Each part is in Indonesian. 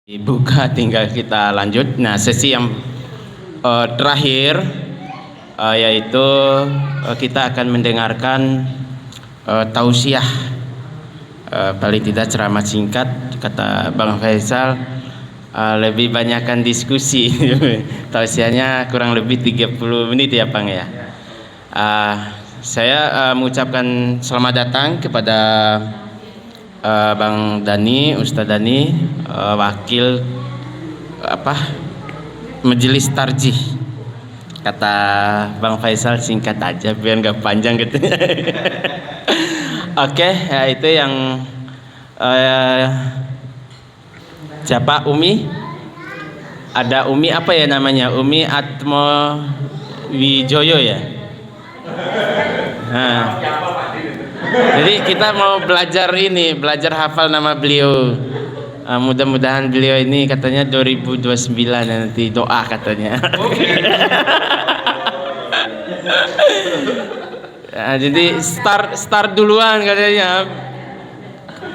Buka, tinggal kita lanjut. Nah, sesi yang terakhir yaitu kita akan mendengarkan tausiah, paling tidak ceramah singkat. Kata Bang Faisal, lebih banyakkan diskusi. Tausiahnya kurang lebih 30 menit ya Bang ya. Saya mengucapkan selamat datang kepada Bang Dani, Ustadz Dani, wakil Majelis Tarjih. Kata Bang Faisal singkat aja biar nggak panjang gitu. Oke, ya itu yang siapa? Umi? Ada Umi apa ya namanya? Umi Atmo Wijoyo ya. Nah, jadi kita mau belajar hafal nama beliau. Mudah-mudahan beliau ini katanya 2029 nanti doa katanya. Nah, jadi start duluan katanya.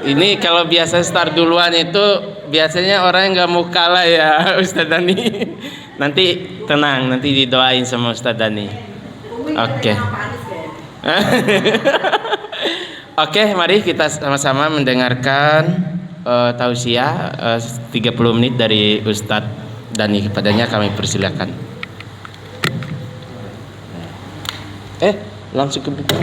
Ini kalau biasa start duluan itu biasanya orang nggak mau kalah ya Ustadz Dani. Nanti tenang, nanti didoain sama Ustadz Dani. Oke. Oke, mari kita sama-sama mendengarkan tausiah 30 menit dari Ustadz Dani. Kepadanya kami persilakan. Langsung ke buku.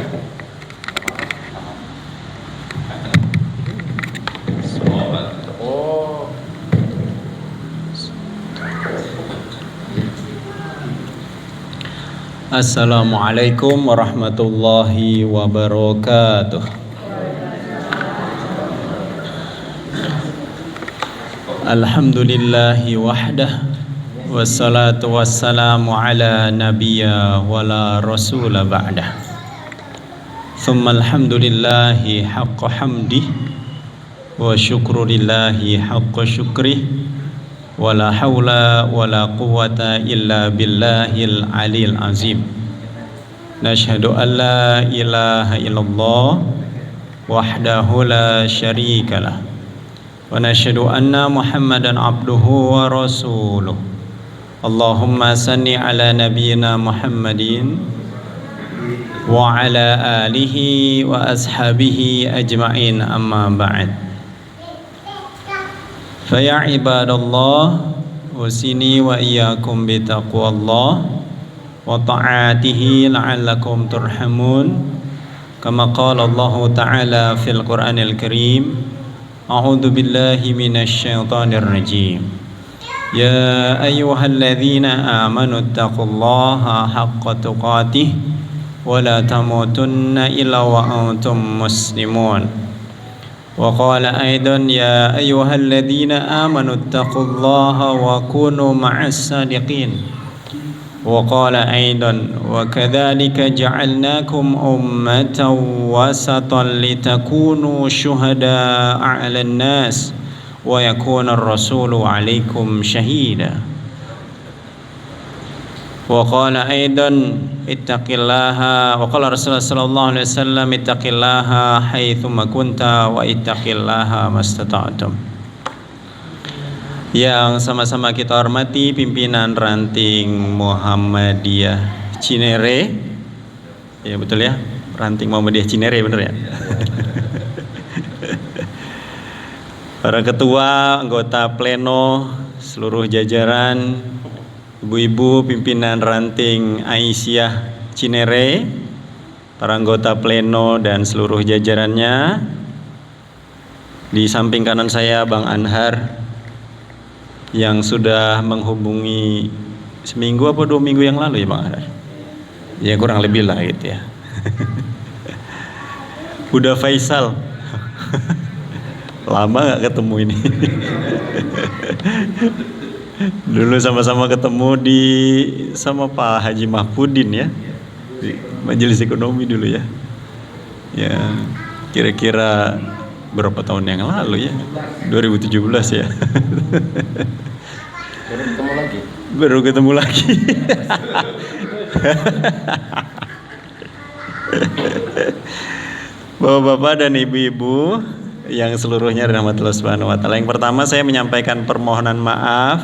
Assalamualaikum warahmatullahi wabarakatuh. Alhamdulillahi wahdah, wassalatu wassalamu ala nabiyya wala rasula ba'dah. Thumma alhamdulillahi haqqa hamdih, wa syukru lillahi haqqa syukrih, wala hawla wala quwwata illa billahil aliyil azim. Nashhadu an la ilaha illallah wahdahu la syarikalah, wa nashhadu anna muhammadan abduhu wa rasuluh. Allahumma salli ala nabiyyina Muhammadin wa ala alihi wa ashabihi ajma'in, amma ba'd. Faya ibadallah, usini wa iyyakum bitaqwallah wa ta'atihi la'allakum turhamun. Kama qala Allah ta'ala fil Qur'anil Karim, a'udzu billahi minasy syaithanir rajim. Ya ayyuhalladzina amanu taqullaha haqqa tuqatih wa la tamutunna illa wa antum muslimun. وقال أيضا يا أيها الذين آمنوا اتقوا الله وكونوا مع الصادقين. وقال أيضا وكذلك جعلناكم أمة وسطا لتكونوا شهداء على الناس ويكون الرسول عليكم شهيدا. وقال أيضا ittaqillaha, wa qala Rasulullah sallallahu alaihi wasallam ittaqillaha haitsuma kunta wa ittaqillaha mastata'tum. Yang sama-sama kita hormati pimpinan ranting Muhammadiyah Cinere. Ya betul ya, ranting Muhammadiyah Cinere benar ya. Para ketua, anggota pleno, seluruh jajaran, ibu-ibu pimpinan ranting Aisyah Cinere, para anggota pleno dan seluruh jajarannya. Di samping kanan saya Bang Anhar yang sudah menghubungi seminggu apa 2 minggu yang lalu ya Bang Anhar. Ya kurang lebih lah gitu ya. Udah Faisal. Lama gak ketemu ini. Dulu sama-sama ketemu sama Pak Haji Mahfudin ya, di Majelis Ekonomi dulu ya. Ya kira-kira berapa tahun yang lalu ya, 2017 ya. Baru ketemu lagi. Bapak-bapak dan ibu-ibu yang seluruhnya rahmatullah subhanahu wa ta'ala. Yang pertama saya menyampaikan permohonan maaf.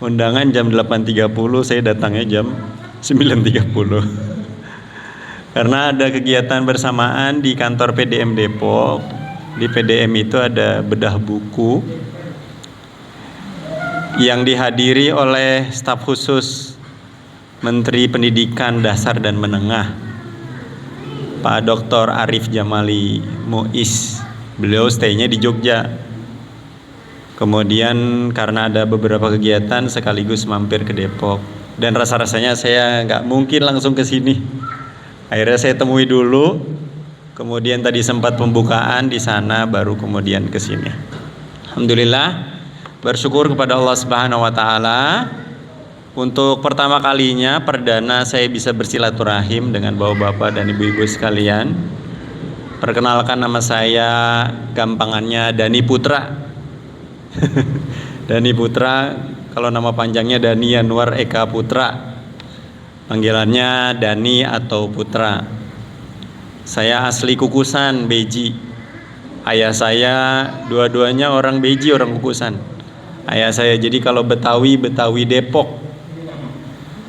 Undangan jam 8.30, saya datangnya jam 9.30. Karena ada kegiatan bersamaan di kantor PDM Depok. Di PDM itu ada bedah buku yang dihadiri oleh staf khusus Menteri Pendidikan Dasar dan Menengah, Pak Dr. Arif Jamali Muiz. Beliau stay-nya di Jogja. Kemudian karena ada beberapa kegiatan sekaligus mampir ke Depok. Dan rasa-rasanya saya nggak mungkin langsung ke sini. Akhirnya saya temui dulu. Kemudian tadi sempat pembukaan di sana, baru kemudian ke sini. Alhamdulillah, bersyukur kepada Allah Subhanahu wa taala. Untuk pertama kalinya perdana saya bisa bersilaturahim dengan bapak-bapak dan ibu-ibu sekalian. Perkenalkan, nama saya gampangannya Dani Putra. Dani Putra, kalau nama panjangnya Dani Anwar Eka Putra. Panggilannya Dani atau Putra. Saya asli Kukusan, Beji. Ayah saya dua-duanya orang Beji, orang Kukusan. Ayah saya jadi kalau Betawi Depok.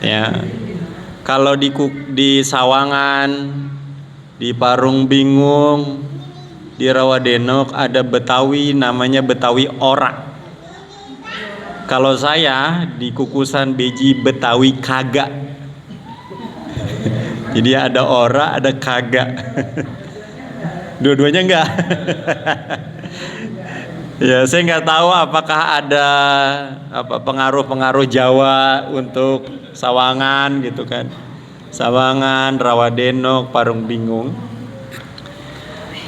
Ya. Kalau di Sawangan, di Parung Bingung, di Rawadenok ada Betawi namanya Betawi Ora. Kalau saya di Kukusan Beji Betawi Kagak. Jadi ada ora, ada kagak. Dua-duanya enggak. Ya, saya nggak tahu apakah ada pengaruh-pengaruh Jawa untuk Sawangan gitu kan. Sawangan, Rawadenok, Parung Bingung.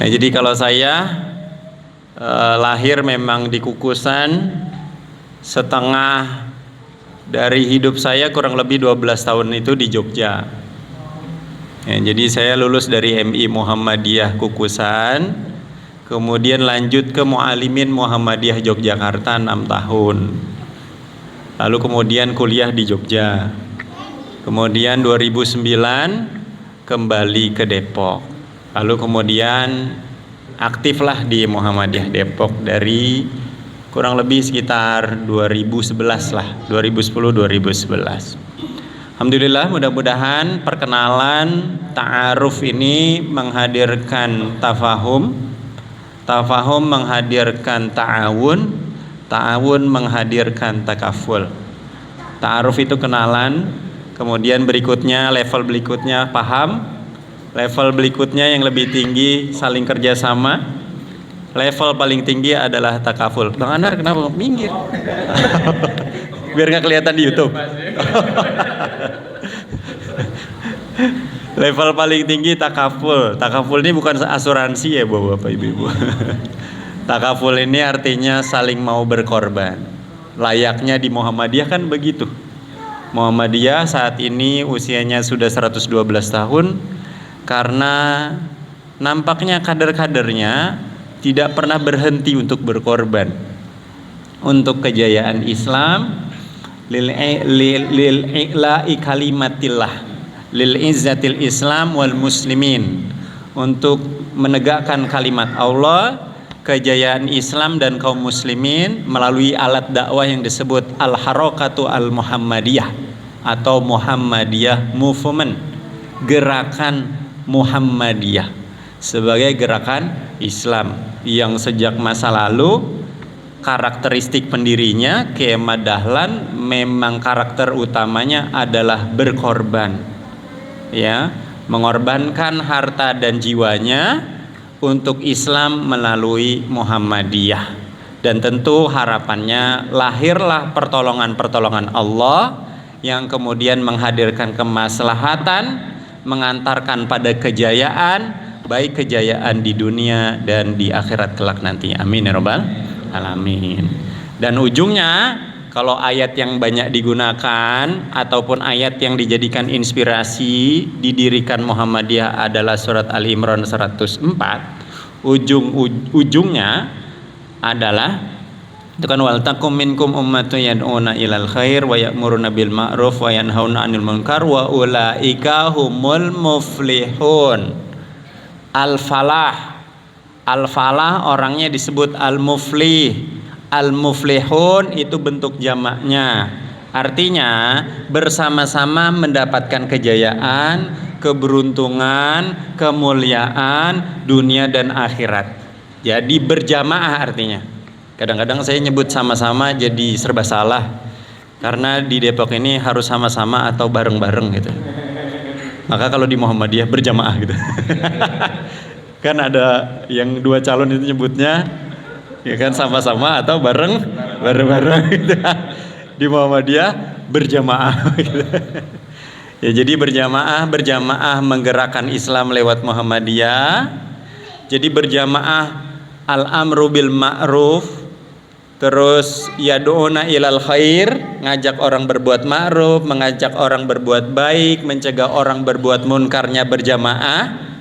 Nah, jadi kalau saya lahir memang di Kukusan, setengah dari hidup saya kurang lebih 12 tahun itu di Jogja. Ya, jadi saya lulus dari MI Muhammadiyah Kukusan, kemudian lanjut ke Mu'alimin Muhammadiyah Yogyakarta 6 tahun. Lalu kemudian kuliah di Jogja. Kemudian 2009 kembali ke Depok. Lalu kemudian aktiflah di Muhammadiyah Depok dari kurang lebih sekitar 2011 lah, 2010-2011. Alhamdulillah, mudah-mudahan perkenalan ta'aruf ini menghadirkan tafahum menghadirkan ta'awun, ta'awun menghadirkan takaful. Ta'aruf itu kenalan, kemudian berikutnya level berikutnya paham, level berikutnya yang lebih tinggi saling kerjasama, level paling tinggi adalah takaful. Bang Anar kenapa minggir? Biar nggak kelihatan di YouTube. Level paling tinggi takaful. Takaful ini bukan asuransi ya bapak ibu. Takaful ini artinya saling mau berkorban. Layaknya di Muhammadiyah kan begitu. Muhammadiyah saat ini usianya sudah 112 tahun karena nampaknya kader-kadernya tidak pernah berhenti untuk berkorban untuk kejayaan Islam, lil i'la'i kalimatillah, lil izzatil Islam wal muslimin, untuk menegakkan kalimat Allah, kejayaan Islam dan kaum muslimin melalui alat dakwah yang disebut al-harakatu al-muhammadiyah atau Muhammadiyah movement, gerakan Muhammadiyah sebagai gerakan Islam yang sejak masa lalu karakteristik pendirinya Kiai Ahmad Dahlan memang karakter utamanya adalah berkorban, ya, mengorbankan harta dan jiwanya untuk Islam melalui Muhammadiyah. Dan tentu harapannya lahirlah pertolongan-pertolongan Allah yang kemudian menghadirkan kemaslahatan, mengantarkan pada kejayaan, baik kejayaan di dunia dan di akhirat kelak nanti. Amin ya rabbal alamin. Dan ujungnya, kalau ayat yang banyak digunakan ataupun ayat yang dijadikan inspirasi didirikan Muhammadiyah adalah surat Ali Imran 104. Ujungnya adalah itu kan, wal takum minkum ummatun yad'una ilal khair wa ya'muruna bil ma'ruf wa yanhauna 'anil munkar wa ulaika humul muflihun. Al-falah Al-falah orangnya disebut al-muflih. Al-muflihun itu bentuk jamaknya. Artinya bersama-sama mendapatkan kejayaan, keberuntungan, kemuliaan dunia dan akhirat. Jadi berjamaah artinya. Kadang-kadang saya nyebut sama-sama jadi serba salah. Karena di Depok ini harus sama-sama atau bareng-bareng gitu. Maka kalau di Muhammadiyah berjamaah gitu. Kan ada yang dua calon itu nyebutnya ya kan sama-sama atau bareng-bareng gitu. Di Muhammadiyah berjamaah gitu. Ya jadi berjamaah menggerakkan Islam lewat Muhammadiyah. Jadi berjamaah al-amru bil ma'ruf, terus yad'una ilal khair, ngajak orang berbuat ma'ruf, mengajak orang berbuat baik, mencegah orang berbuat munkarnya berjamaah.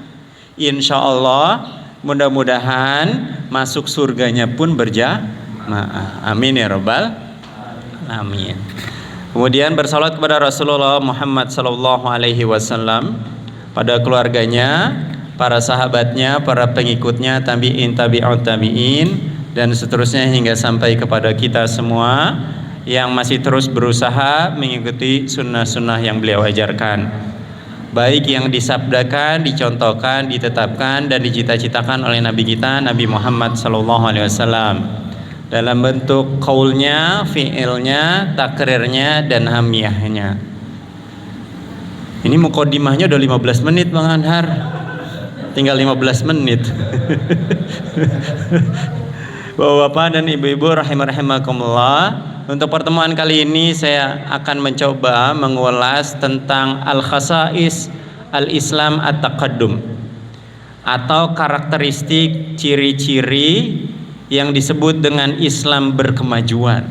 Insya Allah mudah-mudahan masuk surganya pun berjamaah. Amin ya rabbal alamin. Kemudian bersalawat kepada Rasulullah Muhammad sallallahu alaihi wasallam, pada keluarganya, para sahabatnya, para pengikutnya, tabi'in, tabi'ut tabi'in, dan seterusnya hingga sampai kepada kita semua yang masih terus berusaha mengikuti sunnah-sunnah yang beliau ajarkan, baik yang disabdakan, dicontohkan, ditetapkan dan dicita-citakan oleh Nabi kita Nabi Muhammad SAW dalam bentuk qaulnya, fi'ilnya, takrirnya dan hamiyahnya. Ini muqaddimahnya udah 15 menit Bang Anhar, tinggal 15 menit. Bapak-bapak dan ibu-ibu rahimakumullah, untuk pertemuan kali ini saya akan mencoba mengulas tentang al-khasais al-Islam at-taqaddum, atau karakteristik ciri-ciri yang disebut dengan Islam berkemajuan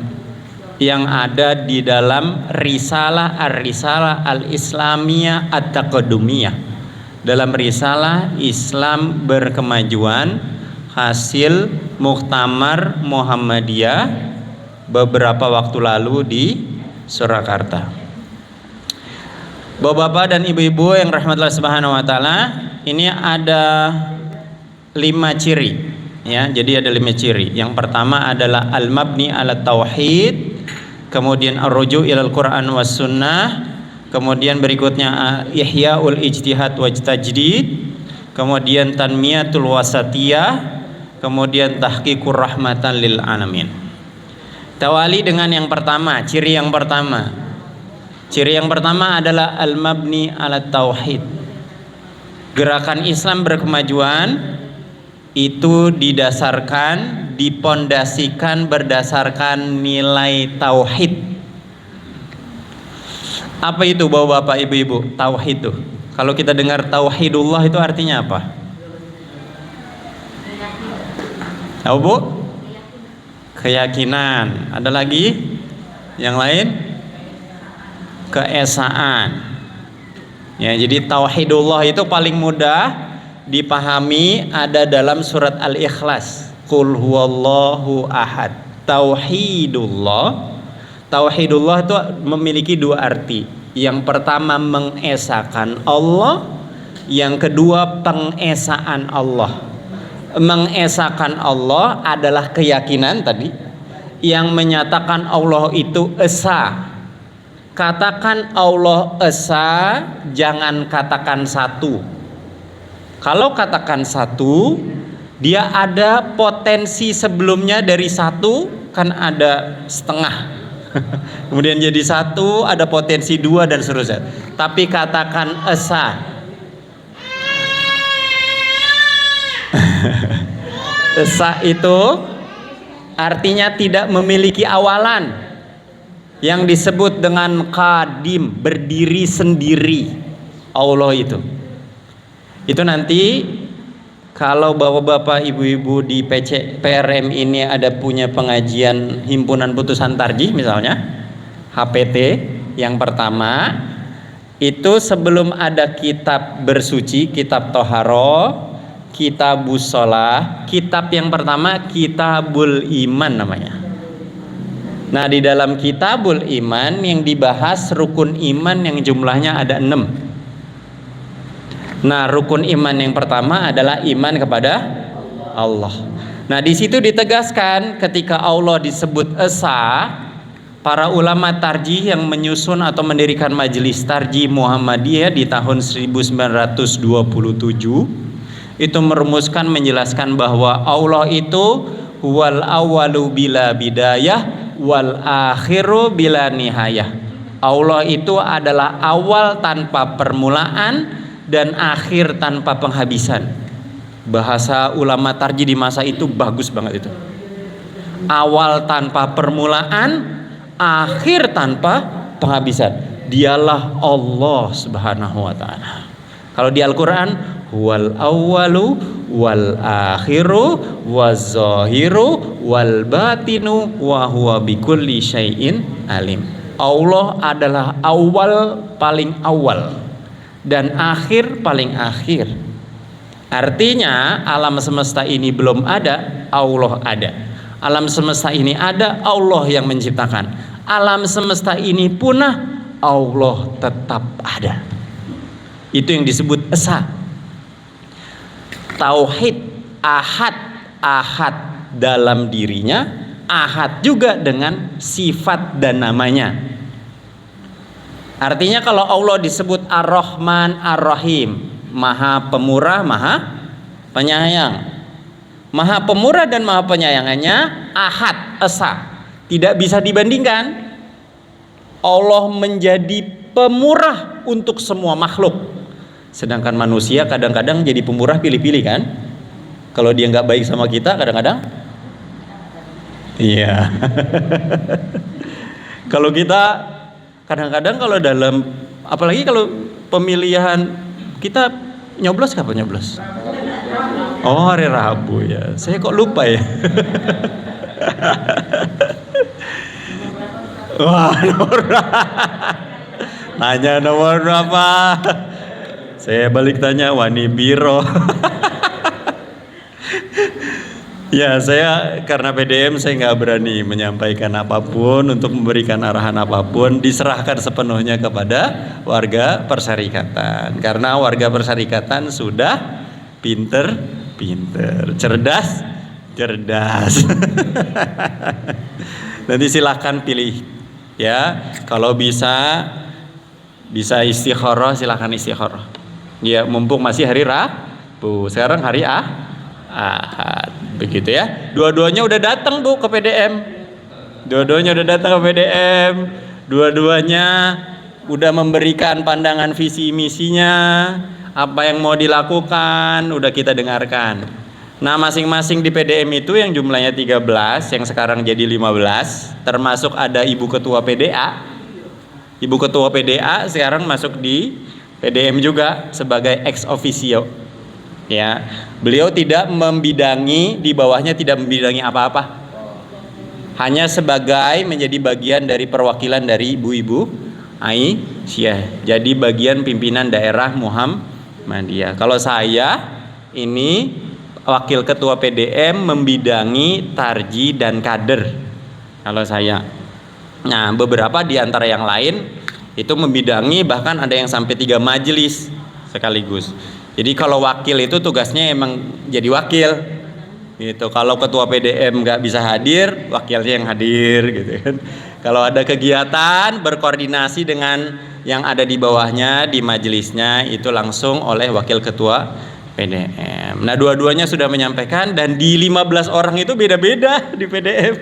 yang ada di dalam risalah ar-risalah al-Islamiyah at-taqaddumiyah, dalam risalah Islam berkemajuan hasil Muktamar Muhammadiyah beberapa waktu lalu di Surakarta. Bapak-bapak dan ibu-ibu yang rahmatullah subhanahu wa ta'ala, ini ada 5 ciri ya. Jadi ada 5 ciri. Yang pertama adalah al-mabni ala tauhid, kemudian ar-ruju' ilal Quran was sunnah, kemudian berikutnya ihya'ul ijtihad waj tajdid, kemudian tanmiyatul wasatiyah, kemudian tahqiqur rahmatan lil alamin. Tawali dengan yang pertama, ciri yang pertama. Ciri yang pertama adalah al-mabni ala tauhid. Gerakan Islam berkemajuan itu didasarkan, dipondasikan berdasarkan nilai tauhid. Apa itu Bapak-bapak, Ibu-ibu? Tauhid itu. Kalau kita dengar tauhidullah itu artinya apa? Tahu Bu? Keyakinan. Ada lagi? Yang lain? Keesaan. Ya, jadi tauhidullah itu paling mudah dipahami ada dalam surat Al-Ikhlas. Qul huwallahu ahad. Tauhidullah. Tauhidullah itu memiliki 2 arti. Yang pertama mengesakan Allah, yang kedua pengesaan Allah. Mengesakan Allah adalah keyakinan tadi yang menyatakan Allah itu esa. Katakan Allah esa, jangan katakan satu. Kalau katakan satu, dia ada potensi sebelumnya dari satu, kan ada setengah. Kemudian jadi satu, ada potensi 2 dan seterusnya. Tapi katakan esa. Esa itu artinya tidak memiliki awalan, yang disebut dengan qadim, berdiri sendiri. Allah itu nanti kalau bapak-bapak ibu-ibu di PRM ini ada punya pengajian himpunan putusan tarjih misalnya HPT yang pertama, itu sebelum ada kitab bersuci, kitab toharo, kitabus sholah, kitab yang pertama kitabul iman namanya. Nah, di dalam kitabul iman yang dibahas rukun iman yang jumlahnya ada 6. Nah, rukun iman yang pertama adalah iman kepada Allah. Nah, di situ ditegaskan ketika Allah disebut Esa, para ulama tarjih yang menyusun atau mendirikan majelis tarjih Muhammadiyah di tahun 1927 itu merumuskan, menjelaskan bahwa Allah itu wal awalu bila bidayah wal akhiru bila nihayah. Allah itu adalah awal tanpa permulaan dan akhir tanpa penghabisan. Bahasa ulama tarjih di masa itu bagus banget itu. Awal tanpa permulaan, akhir tanpa penghabisan. Dialah Allah Subhanahu wa taala. Kalau di Al-Qur'an, wal awwalu wal akhiru waz zahiru wal batinu wa huwa bikulli syai'in alim. Allah adalah awal paling awal dan akhir paling akhir. Artinya alam semesta ini belum ada, Allah ada. Alam semesta ini ada, Allah yang menciptakan. Alam semesta ini punah, Allah tetap ada. Itu yang disebut Esa. Tauhid ahad, ahad dalam dirinya, ahad juga dengan sifat dan namanya. Artinya kalau Allah disebut Ar-Rahman, Ar-Rahim, Maha Pemurah, Maha Penyayang. Maha Pemurah dan Maha Penyayangannya ahad, Esa. Tidak bisa dibandingkan. Allah menjadi pemurah untuk semua makhluk. Sedangkan manusia kadang-kadang jadi pemurah pilih-pilih kan. Kalau dia nggak baik sama kita kadang-kadang, iya. Kalau kita kadang-kadang kalau dalam, apalagi kalau pemilihan, kita nyoblos kapan nyoblos? Oh, hari Rabu ya. Saya kok lupa ya. Wah, nomor tanya nomor berapa? Saya balik tanya Wani Biro. Ya, saya karena PDM saya nggak berani menyampaikan apapun untuk memberikan arahan apapun, diserahkan sepenuhnya kepada warga persyarikatan. Karena warga persyarikatan sudah pinter, cerdas. Nanti silahkan pilih, ya. Kalau bisa istikharah, silahkan istikharah. Ya, mumpung masih hari Rabu. Sekarang hari Ahad. Begitu ya. Dua-duanya udah datang Bu ke PDM. Dua-duanya udah memberikan pandangan visi misinya, apa yang mau dilakukan, udah kita dengarkan. Nah, masing-masing di PDM itu yang jumlahnya 13, yang sekarang jadi 15, termasuk ada Ibu Ketua PDA. Ibu Ketua PDA sekarang masuk di PDM juga sebagai ex officio. Ya, beliau tidak membidangi, di bawahnya tidak membidangi apa-apa. Hanya sebagai menjadi bagian dari perwakilan dari ibu-ibu Aisyah. Jadi bagian pimpinan daerah Muhammadiyah. Kalau saya ini wakil ketua PDM membidangi tarji dan kader. Kalau saya. Nah, beberapa di antara yang lain itu membidangi, bahkan ada yang sampai 3 majelis sekaligus. Jadi kalau wakil itu tugasnya emang jadi wakil gitu. Kalau ketua PDM nggak bisa hadir, wakilnya yang hadir gitu kan. Kalau ada kegiatan berkoordinasi dengan yang ada di bawahnya di majelisnya, itu langsung oleh wakil ketua PDM. Nah, dua-duanya sudah menyampaikan, dan di 15 orang itu beda-beda di PDM.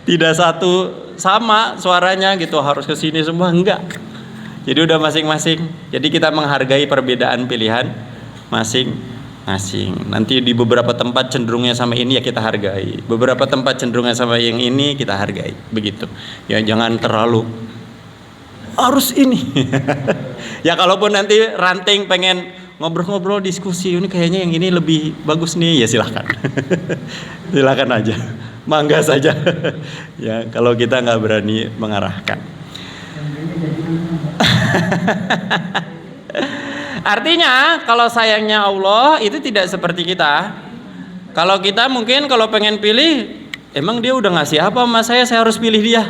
Tidak satu sama suaranya gitu, harus ke sini semua, enggak. Jadi udah masing-masing. Jadi kita menghargai perbedaan pilihan masing-masing. Nanti di beberapa tempat cenderungnya sama ini ya kita hargai. Beberapa tempat cenderungnya sama yang ini kita hargai. Begitu. Ya jangan terlalu harus ini. Ya kalaupun nanti ranting pengen ngobrol-ngobrol diskusi, ini kayaknya yang ini lebih bagus nih, ya silahkan. Silahkan aja. Mangga saja. Ya kalau kita nggak berani mengarahkan. Artinya kalau sayangnya Allah itu tidak seperti kita. Kalau kita mungkin kalau pengen pilih, emang dia udah ngasih apa sama saya harus pilih dia.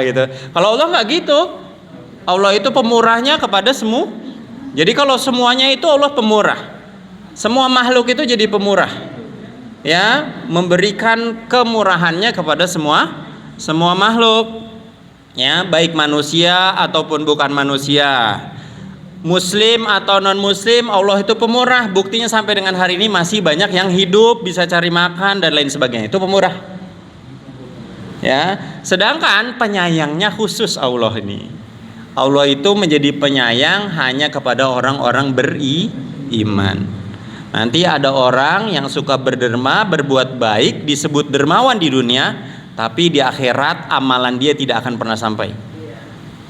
Gitu. Kalau Allah nggak gitu. Allah itu pemurahnya kepada semua. Jadi kalau semuanya itu Allah pemurah. Semua makhluk itu jadi pemurah. Ya, memberikan kemurahannya kepada semua makhluk. Ya, baik manusia ataupun bukan manusia. Muslim atau non muslim, Allah itu pemurah. Buktinya sampai dengan hari ini masih banyak yang hidup, bisa cari makan dan lain sebagainya. Itu pemurah. Ya, sedangkan penyayangnya khusus Allah ini. Allah itu menjadi penyayang hanya kepada orang-orang beriman. Nanti ada orang yang suka berderma, berbuat baik, disebut dermawan di dunia, tapi di akhirat amalan dia tidak akan pernah sampai.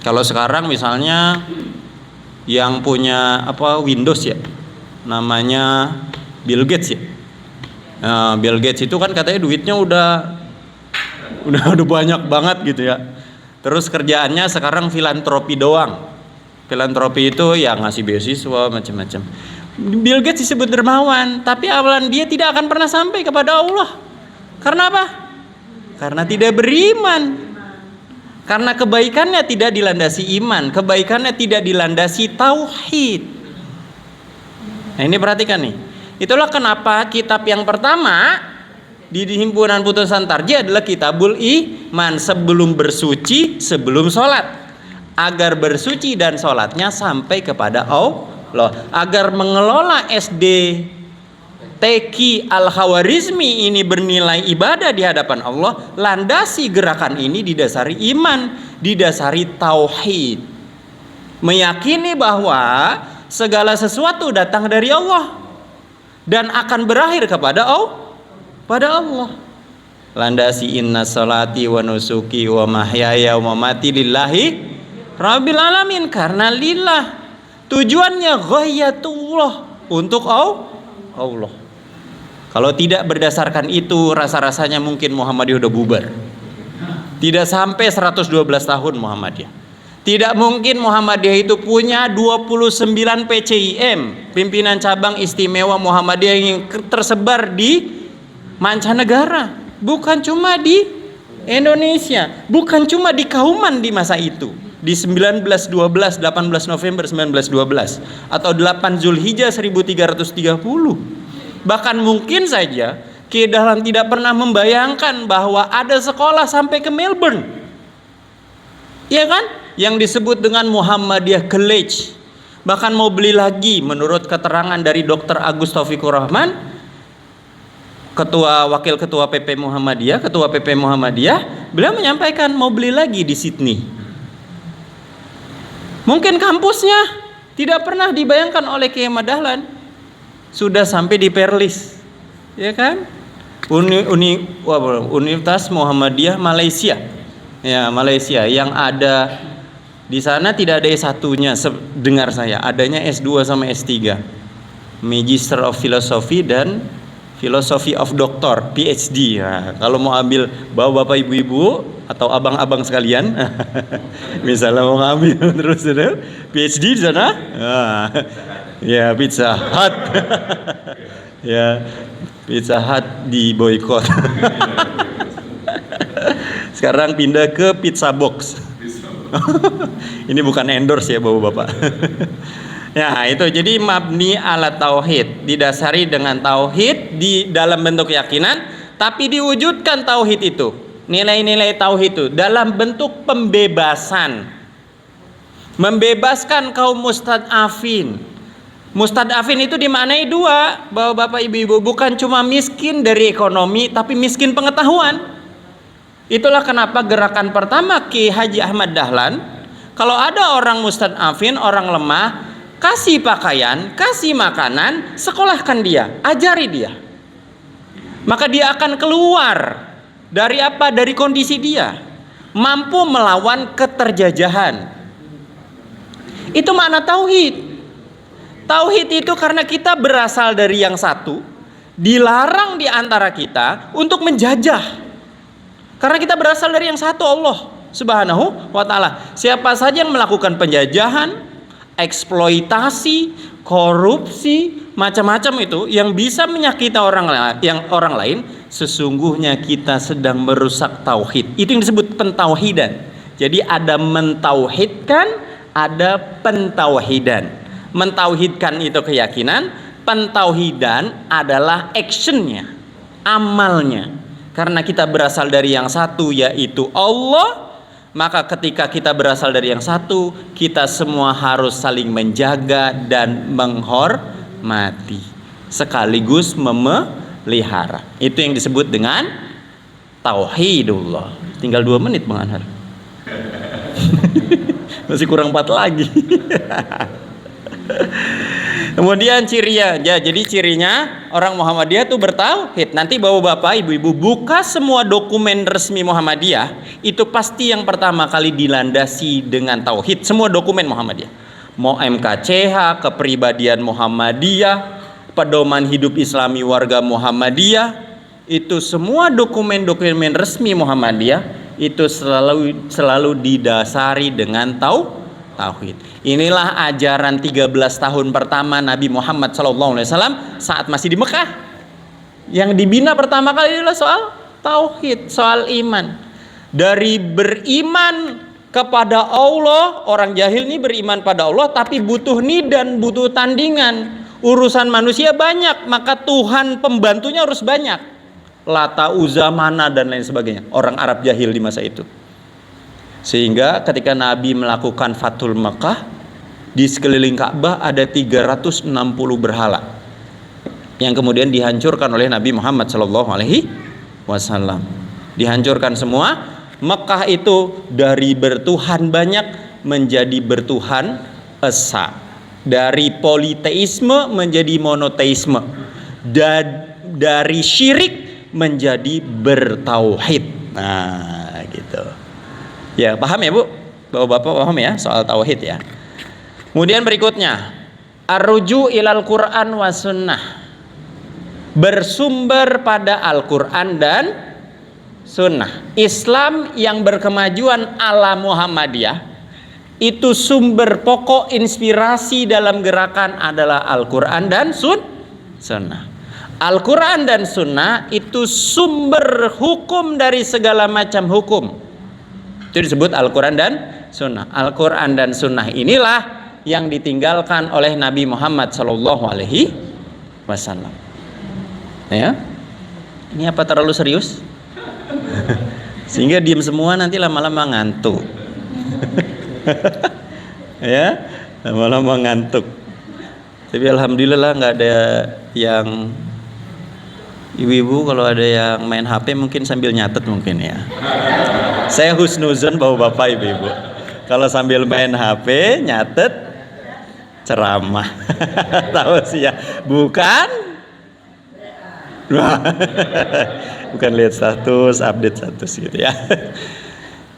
Kalau sekarang misalnya yang punya Windows ya, namanya Bill Gates ya. Nah, Bill Gates itu kan katanya duitnya udah banyak banget gitu ya. Terus kerjaannya sekarang filantropi doang. Filantropi itu ya ngasih beasiswa macam-macam. Bill Gates disebut dermawan, tapi amalan dia tidak akan pernah sampai kepada Allah. Karena apa? Karena tidak beriman. Karena kebaikannya tidak dilandasi iman, kebaikannya tidak dilandasi tauhid. Nah, ini perhatikan nih. Itulah kenapa kitab yang pertama di himpunan putusan tarjih adalah Kitabul Iman, sebelum bersuci, sebelum sholat, agar bersuci dan sholatnya sampai kepada Allah, agar mengelola SD Teki Al-Khawarizmi ini bernilai ibadah di hadapan Allah. Landasi gerakan ini didasari iman, didasari tauhid, meyakini bahwa segala sesuatu datang dari Allah dan akan berakhir kepada Allah. Landasi inna salati wa nusuki wa mahyaya wa mamati lillahi rabbil alamin, karena lillah, tujuannya ghayatullah, untuk Allah. Kalau tidak berdasarkan itu, rasa-rasanya mungkin Muhammadiyah udah bubar. Tidak sampai 112 tahun Muhammadiyah. Tidak mungkin Muhammadiyah itu punya 29 PCIM, pimpinan cabang istimewa Muhammadiyah yang tersebar di mancanegara. Bukan cuma di Indonesia, bukan cuma di Kauman di masa itu. Di 1912, 18 November 1912 atau 8 Zulhijjah 1330. Bahkan mungkin saja Kiai Dahlan tidak pernah membayangkan bahwa ada sekolah sampai ke Melbourne, ya kan, yang disebut dengan Muhammadiyah College. Bahkan mau beli lagi, menurut keterangan dari Dr. Agus Taufikur Rahman, wakil ketua PP Muhammadiyah, ketua PP Muhammadiyah, beliau menyampaikan mau beli lagi di Sydney. Mungkin kampusnya tidak pernah dibayangkan oleh Kiai Ahmad Dahlan, sudah sampai di Perlis, ya kan? Universitas Muhammadiyah Malaysia, ya, Malaysia, yang ada di sana tidak ada S1-nya, dengar saya, adanya S2 sama S3, Magister of Philosophy dan Philosophy of Doctor, PhD. Nah, kalau mau ambil, bawa bapak ibu-ibu atau abang-abang sekalian, misalnya mau ngambil terus PhD di sana, nah, ya Pizza Hut, ya Pizza Hut di boykot. Sekarang pindah ke Pizza Box. Ini bukan endorse ya bapak-bapak. Ya, itu jadi mabni ala tauhid, didasari dengan tauhid di dalam bentuk keyakinan, tapi diwujudkan tauhid itu, nilai-nilai tauhid itu dalam bentuk pembebasan. Membebaskan kaum mustad'afin. Mustad'afin itu dimaknai dua, bapak ibu-ibu, bukan cuma miskin dari ekonomi, tapi miskin pengetahuan. Itulah kenapa gerakan pertama Ki Haji Ahmad Dahlan, kalau ada orang mustad'afin, orang lemah, kasih pakaian, kasih makanan, sekolahkan dia, ajari dia. Maka dia akan keluar dari apa? Dari kondisi dia, mampu melawan keterjajahan. Itu makna tauhid. Tauhid itu karena kita berasal dari yang satu, dilarang di antara kita untuk menjajah. Karena kita berasal dari yang satu, Allah Subhanahu wa ta'ala. Siapa saja yang melakukan penjajahan, eksploitasi, korupsi, macam-macam itu yang bisa menyakiti orang lain, sesungguhnya kita sedang merusak tauhid. Itu yang disebut pentauhidan. Jadi ada mentauhidkan, ada pentauhidan. Mentauhidkan itu keyakinan, Pentauhidan adalah actionnya, amalnya. Karena kita berasal dari yang satu, yaitu Allah, maka ketika kita berasal dari yang satu, kita semua harus saling menjaga dan menghormati sekaligus memelihara. Itu yang disebut dengan tauhidullah. Tinggal 2 menit Bang Anhar. Masih kurang 4 lagi. Kemudian cirinya, ya, jadi cirinya orang Muhammadiyah tuh bertauhid. Nanti bapak-bapak, ibu-ibu buka semua dokumen resmi Muhammadiyah, itu pasti yang pertama kali dilandasi dengan tauhid. Semua dokumen Muhammadiyah, mau MKCH, kepribadian Muhammadiyah, pedoman hidup Islami warga Muhammadiyah, itu semua dokumen-dokumen resmi Muhammadiyah itu selalu didasari dengan tauhid. Inilah ajaran 13 tahun pertama Nabi Muhammad SAW saat masih di Mekah. Yang dibina pertama kali adalah soal tauhid, soal iman. Dari beriman kepada Allah, orang jahil ini beriman pada Allah tapi butuh nidan, butuh tandingan. Urusan manusia banyak, maka Tuhan pembantunya harus banyak. Lata, Uzza, Mana dan lain sebagainya. Orang Arab jahil di masa itu. Sehingga ketika Nabi melakukan Fathul Makkah, di sekeliling Ka'bah ada 360 berhala yang kemudian dihancurkan oleh Nabi Muhammad SAW. Dihancurkan semua. Mekah itu dari bertuhan banyak menjadi bertuhan esa. Dari politeisme menjadi monoteisme. Dan dari syirik menjadi bertauhid. Nah, gitu. Ya, paham ya Bu? Bapak-bapak paham ya soal tauhid ya? Kemudian berikutnya, arruju ilal Quran wa sunnah. Bersumber pada Al-Quran dan sunnah. Islam yang berkemajuan ala Muhammadiyah, itu sumber pokok inspirasi dalam gerakan adalah Al-Quran dan sunnah. Al-Quran dan sunnah itu sumber hukum dari segala macam hukum. Itu disebut Al-Quran dan sunnah. Al-Quran dan sunnah inilah yang ditinggalkan oleh Nabi Muhammad SAW. Ya, ini apa terlalu serius? Sehingga diem semua nanti lama-lama ngantuk. Ya, lama-lama ngantuk. Tapi alhamdulillah nggak ada yang ibu-ibu kalau ada yang main HP mungkin sambil nyatet mungkin ya. Saya husnuzon bapak-bapak ibu-ibu. Kalau sambil main HP nyatet ceramah. Tahu sih ya, bukan lihat status, update status gitu ya.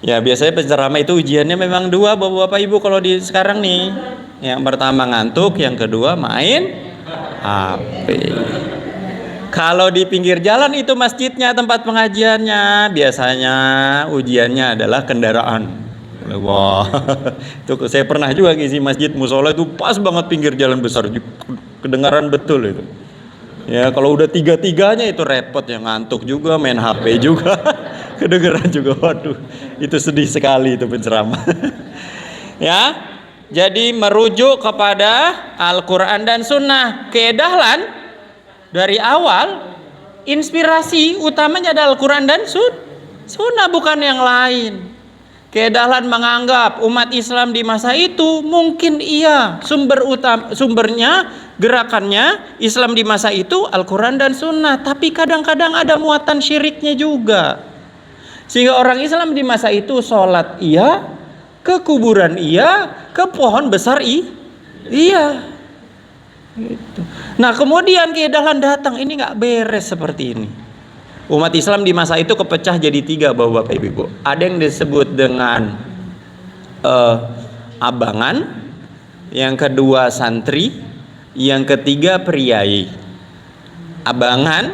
Ya biasanya penceramah itu ujiannya memang 2 bapak-bapak ibu kalau di sekarang nih. Yang pertama ngantuk, yang kedua main HP. Kalau di pinggir jalan itu masjidnya, tempat pengajiannya, biasanya ujiannya adalah kendaraan. Wah, itu saya pernah juga ngisi masjid musola itu pas banget pinggir jalan besar, kedengaran betul itu. Ya kalau udah 3-3-nya itu repot ya, ngantuk juga, main HP juga, kedengaran juga. Waduh, itu sedih sekali itu penceramah. Ya, jadi merujuk kepada Al-Quran dan Sunnah. Keedahlan dari awal inspirasi utamanya adalah Al-Quran dan Sunnah, bukan yang lain. Keedahlan menganggap umat Islam di masa itu mungkin iya sumbernya, gerakannya Islam di masa itu Al-Quran dan Sunnah, tapi kadang-kadang ada muatan syiriknya juga. Sehingga orang Islam di masa itu sholat iya, ke kuburan iya, ke pohon besar iya. Gitu. Nah kemudian keedahlan datang, ini nggak beres seperti ini. Umat Islam di masa itu kepecah jadi 3 bapak ibu. Ada yang disebut dengan abangan, yang kedua santri, yang ketiga priai. Abangan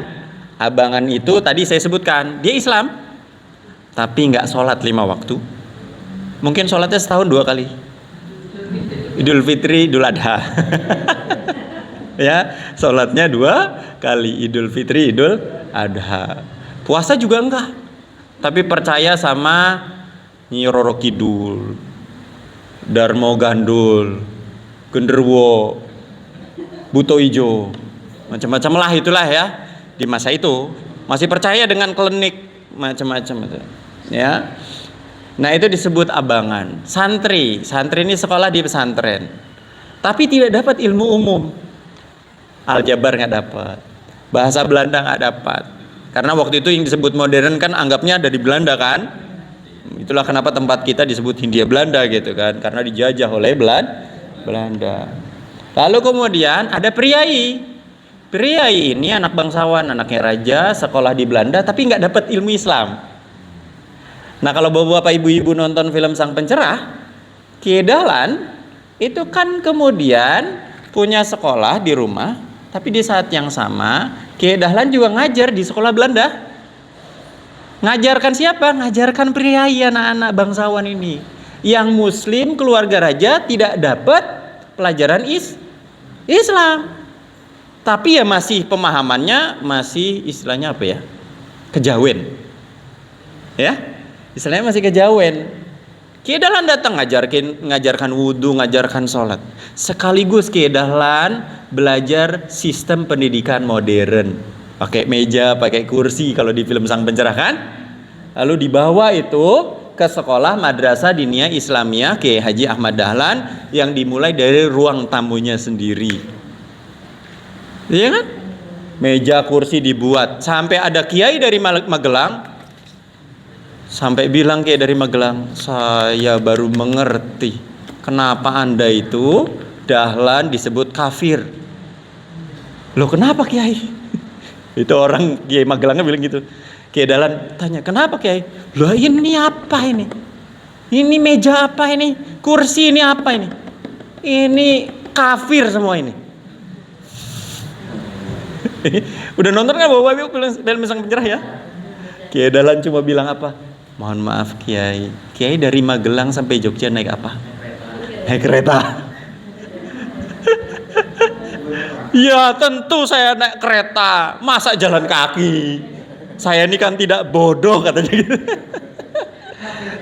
itu tadi saya sebutkan, dia Islam tapi nggak sholat 5 waktu. Mungkin sholatnya setahun 2 kali, Idul Fitri, Idul Adha. Ya, sholatnya 2 kali, Idul Fitri, Idul Adha. Puasa juga enggak, tapi percaya sama Nyi Roro Kidul, Darmo Gandul, Genderuwo, buto ijo, macam-macam lah itulah ya. Di masa itu masih percaya dengan klinik macam-macam itu, ya. Nah itu disebut abangan. Santri ini sekolah di pesantren, tapi tidak dapat ilmu umum. Aljabar nggak dapat, bahasa Belanda nggak dapat, karena waktu itu yang disebut modern kan anggapnya ada di Belanda kan. Itulah kenapa tempat kita disebut Hindia Belanda gitu kan, karena dijajah oleh Belanda. Lalu kemudian ada priai ini anak bangsawan, anaknya raja, sekolah di Belanda tapi nggak dapat ilmu Islam. Nah kalau bapak ibu-ibu nonton film Sang Pencerah, Kiai Dahlan itu kan kemudian punya sekolah di rumah, tapi di saat yang sama Kiai Dahlan juga ngajar di sekolah Belanda. Ngajarkan siapa? Ngajarkan priai anak-anak bangsawan ini. Yang muslim keluarga raja tidak dapat pelajaran Islam. Tapi ya masih pemahamannya masih istilahnya apa ya? Kejawen. Ya? Istilahnya masih kejawen. Kiai Dahlan datang ngajarkan wudhu, ngajarkan sholat. Sekaligus Kiai Dahlan belajar sistem pendidikan modern. Pakai meja, pakai kursi kalau di film Sang Pencerah kan. Lalu dibawa itu ke sekolah Madrasah Diniyah Islamiyah Kiai Haji Ahmad Dahlan yang dimulai dari ruang tamunya sendiri. Iya kan? Meja kursi dibuat sampai ada kiai dari Magelang sampai bilang Kiai dari Magelang, saya baru mengerti kenapa Anda itu Dahlan disebut kafir. Loh kenapa Kiai? Itu orang Kiai Magelangnya bilang gitu. Kiai Dahlan tanya, kenapa Kiai? Loh ini apa ini? Ini meja apa ini? Kursi ini apa ini? Ini kafir semua ini. Udah nonton kan bapak-bapak film Sang Pencerah ya? Kiai Dahlan cuma bilang apa? Mohon maaf Kiai. Kiai dari Magelang sampai Jogja naik apa? Naik kereta. Ya tentu saya naik kereta, masa jalan kaki? Saya ini kan tidak bodoh katanya gitu.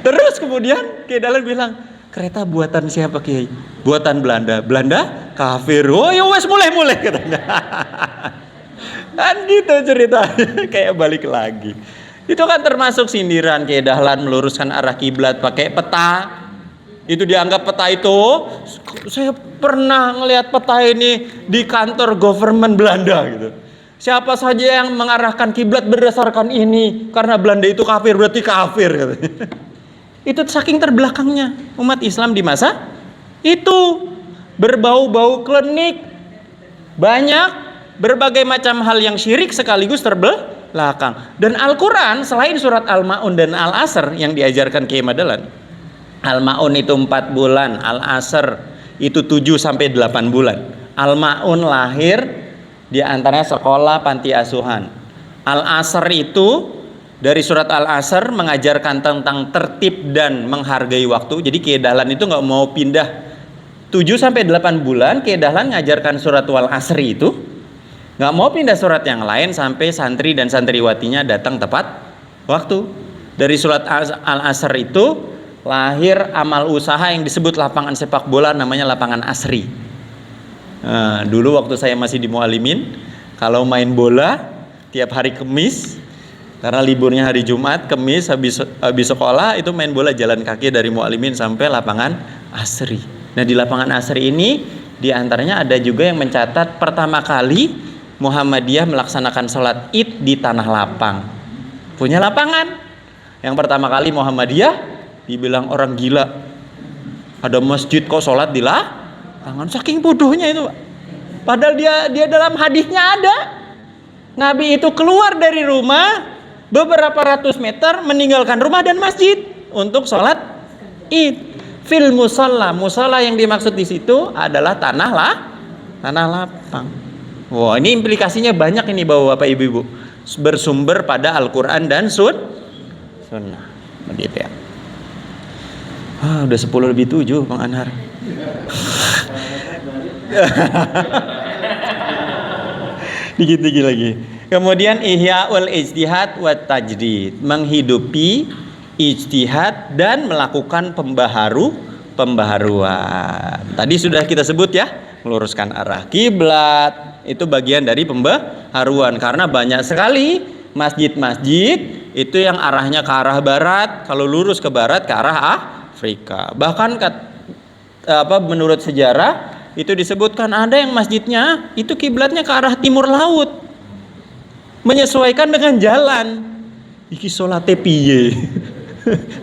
Terus kemudian Kiai Dahlan bilang, kereta buatan siapa Kiai? Buatan Belanda. Belanda kafir. Oh ya wes mulai katanya. Kan gitu ceritanya. Kayak balik lagi. Itu kan termasuk sindiran Kiai Dahlan meluruskan arah kiblat pakai peta. Itu dianggap peta itu, saya pernah ngelihat peta ini di kantor government Belanda gitu. Siapa saja yang mengarahkan kiblat berdasarkan ini, karena Belanda itu kafir berarti kafir gitu. Itu saking terbelakangnya umat Islam di masa itu, berbau-bau klinik, banyak berbagai macam hal yang syirik sekaligus terbelakang. Dan Al-Quran selain surat Al-Ma'un dan Al-Asr yang diajarkan Kiai Dahlan, Al-Ma'un itu 4 bulan, Al-Asr itu 7-8 bulan. Al-Ma'un lahir di antaranya sekolah panti asuhan. Al-Asr itu dari surat Al-Asr mengajarkan tentang tertib dan menghargai waktu. Jadi Kiai Dahlan itu nggak mau pindah 7-8 bulan. Kiai Dahlan ngajarkan surat Wal-Asri itu, nggak mau pindah surat yang lain sampai santri dan santriwatinya datang tepat waktu. Dari surat Al-Asr itu lahir amal usaha yang disebut lapangan sepak bola, namanya lapangan Asri. Nah, dulu waktu saya masih di Mualimin, kalau main bola tiap hari Kamis, karena liburnya hari Jumat, Kamis habis sekolah itu main bola jalan kaki dari Mualimin sampai lapangan Asri. Nah di lapangan Asri ini diantaranya ada juga yang mencatat pertama kali Muhammadiyah melaksanakan sholat Id di tanah lapang. Punya lapangan. Yang pertama kali Muhammadiyah dibilang orang gila, ada masjid kok sholat di lapangan. Saking bodohnya itu, padahal dia dalam hadisnya ada Nabi itu keluar dari rumah beberapa ratus meter, meninggalkan rumah dan masjid untuk sholat Id. Fil musalla yang dimaksud di situ adalah tanah lapang. Wah ini implikasinya banyak ini bapak ibu-ibu, bersumber pada Al-Quran dan Sunnah. Begitu ya. Udah 10:07 Bang Anhar. Dikit-dikit lagi. Kemudian ihya'ul ijtihad wa tajdid, menghidupi ijtihad dan melakukan pembaharuan. Tadi sudah kita sebut ya, meluruskan arah kiblat. Itu bagian dari pembaharuan karena banyak sekali masjid-masjid itu yang arahnya ke arah barat, kalau lurus ke barat ke arah Afrika. Bahkan menurut sejarah itu disebutkan ada yang masjidnya itu kiblatnya ke arah timur laut, menyesuaikan dengan jalan. Iki salate piye?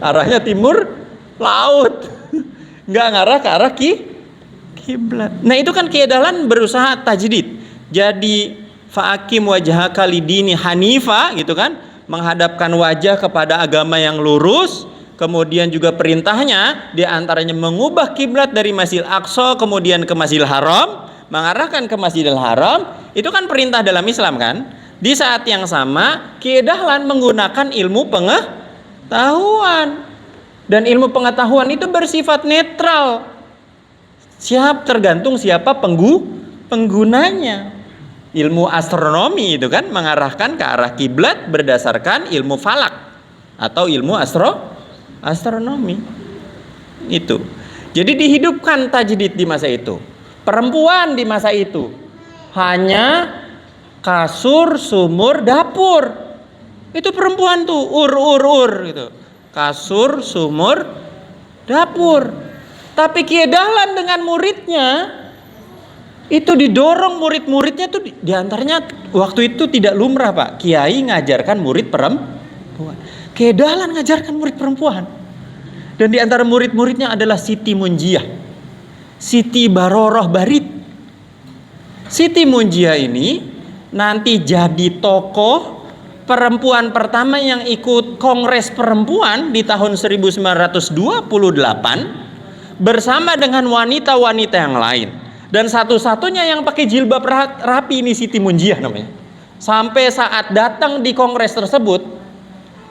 Arahnya timur laut, nggak ngarah ke arah kiblat. Nah itu kan keedalan berusaha tajdid. Jadi fa'akim wajhaka lidini hanifa gitu kan, menghadapkan wajah kepada agama yang lurus. Kemudian juga perintahnya diantaranya mengubah kiblat dari Masjidil Aqsa kemudian ke Masjidil Haram, mengarahkan ke Masjidil Haram. Itu kan perintah dalam Islam kan. Di saat yang sama Ki menggunakan ilmu pengetahuan, dan ilmu pengetahuan itu bersifat netral, tergantung siapa penggunanya. Ilmu astronomi itu kan mengarahkan ke arah kiblat berdasarkan ilmu falak atau ilmu astronomi itu. Jadi dihidupkan tajdid di masa itu. Perempuan di masa itu hanya kasur, sumur, dapur. Itu perempuan tuh ur gitu. Kasur, sumur, dapur. Tapi Kiai Dahlan dengan muridnya itu didorong murid-muridnya tuh diantaranya waktu itu tidak lumrah Pak Kiai ngajarkan murid perempuan. Kiai Dahlan ngajarkan murid perempuan. Dan diantara murid-muridnya adalah Siti Munjiah, Siti Baroroh Barit. Siti Munjiah ini nanti jadi tokoh perempuan pertama yang ikut Kongres Perempuan di tahun 1928 bersama dengan wanita-wanita yang lain. Dan satu-satunya yang pakai jilbab rapi ini Siti Munjiah namanya. Sampai saat datang di kongres tersebut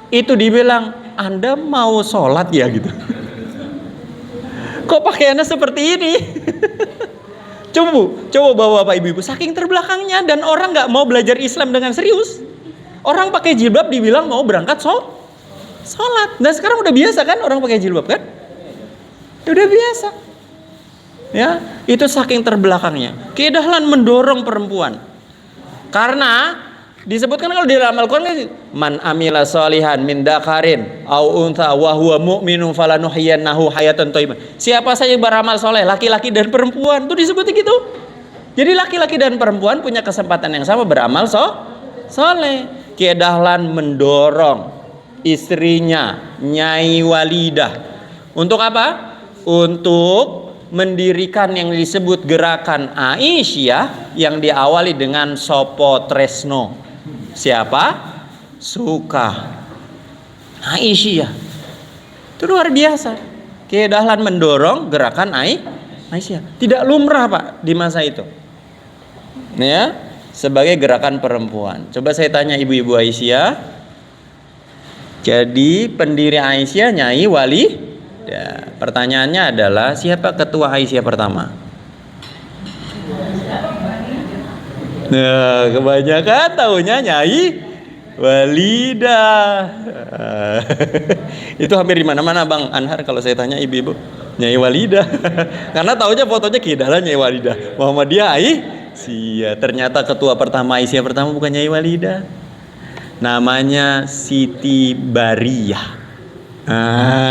itu dibilang, Anda mau sholat ya gitu. Kok pakaiannya seperti ini? Coba bawa Bapak Ibu, saking terbelakangnya, dan orang nggak mau belajar Islam dengan serius. Orang pakai jilbab dibilang mau berangkat sholat. Dan sekarang udah biasa kan orang pakai jilbab kan? Udah biasa. Ya, itu saking terbelakangnya. Kiai Dahlan mendorong perempuan. Karena disebutkan kalau di dalam Al-Qur'an, man amila sholihan min dzakarin au untha wa huwa mu'minun falanuhyiyannahu hayatan thayyibah. Siapa saja yang beramal soleh, laki-laki dan perempuan, itu disebut gitu. Jadi laki-laki dan perempuan punya kesempatan yang sama beramal soleh. Kiai Dahlan mendorong istrinya Nyai Walidah untuk apa? Untuk mendirikan yang disebut gerakan Aisyah yang diawali dengan Sopo Tresno. Siapa? Suka Aisyah. Itu luar biasa. Kiai Dahlan mendorong gerakan Aisyah. Tidak lumrah Pak di masa itu. Ya, sebagai gerakan perempuan. Coba saya tanya ibu-ibu Aisyah. Jadi pendiri Aisyah Nyai Wali. Ya, pertanyaannya adalah siapa ketua Aisyah pertama? Nah, kebanyakan tahunya Nyai Walidah. Itu hampir di mana-mana Bang Anhar kalau saya tanya ibu-ibu, Nyai Walidah. Karena tahunya fotonya Kiai Dahlan Nyai Walidah. Muhammadiyah Aisyah. Ternyata ketua pertama Aisyah pertama bukan Nyai Walidah. Namanya Siti Bariyah.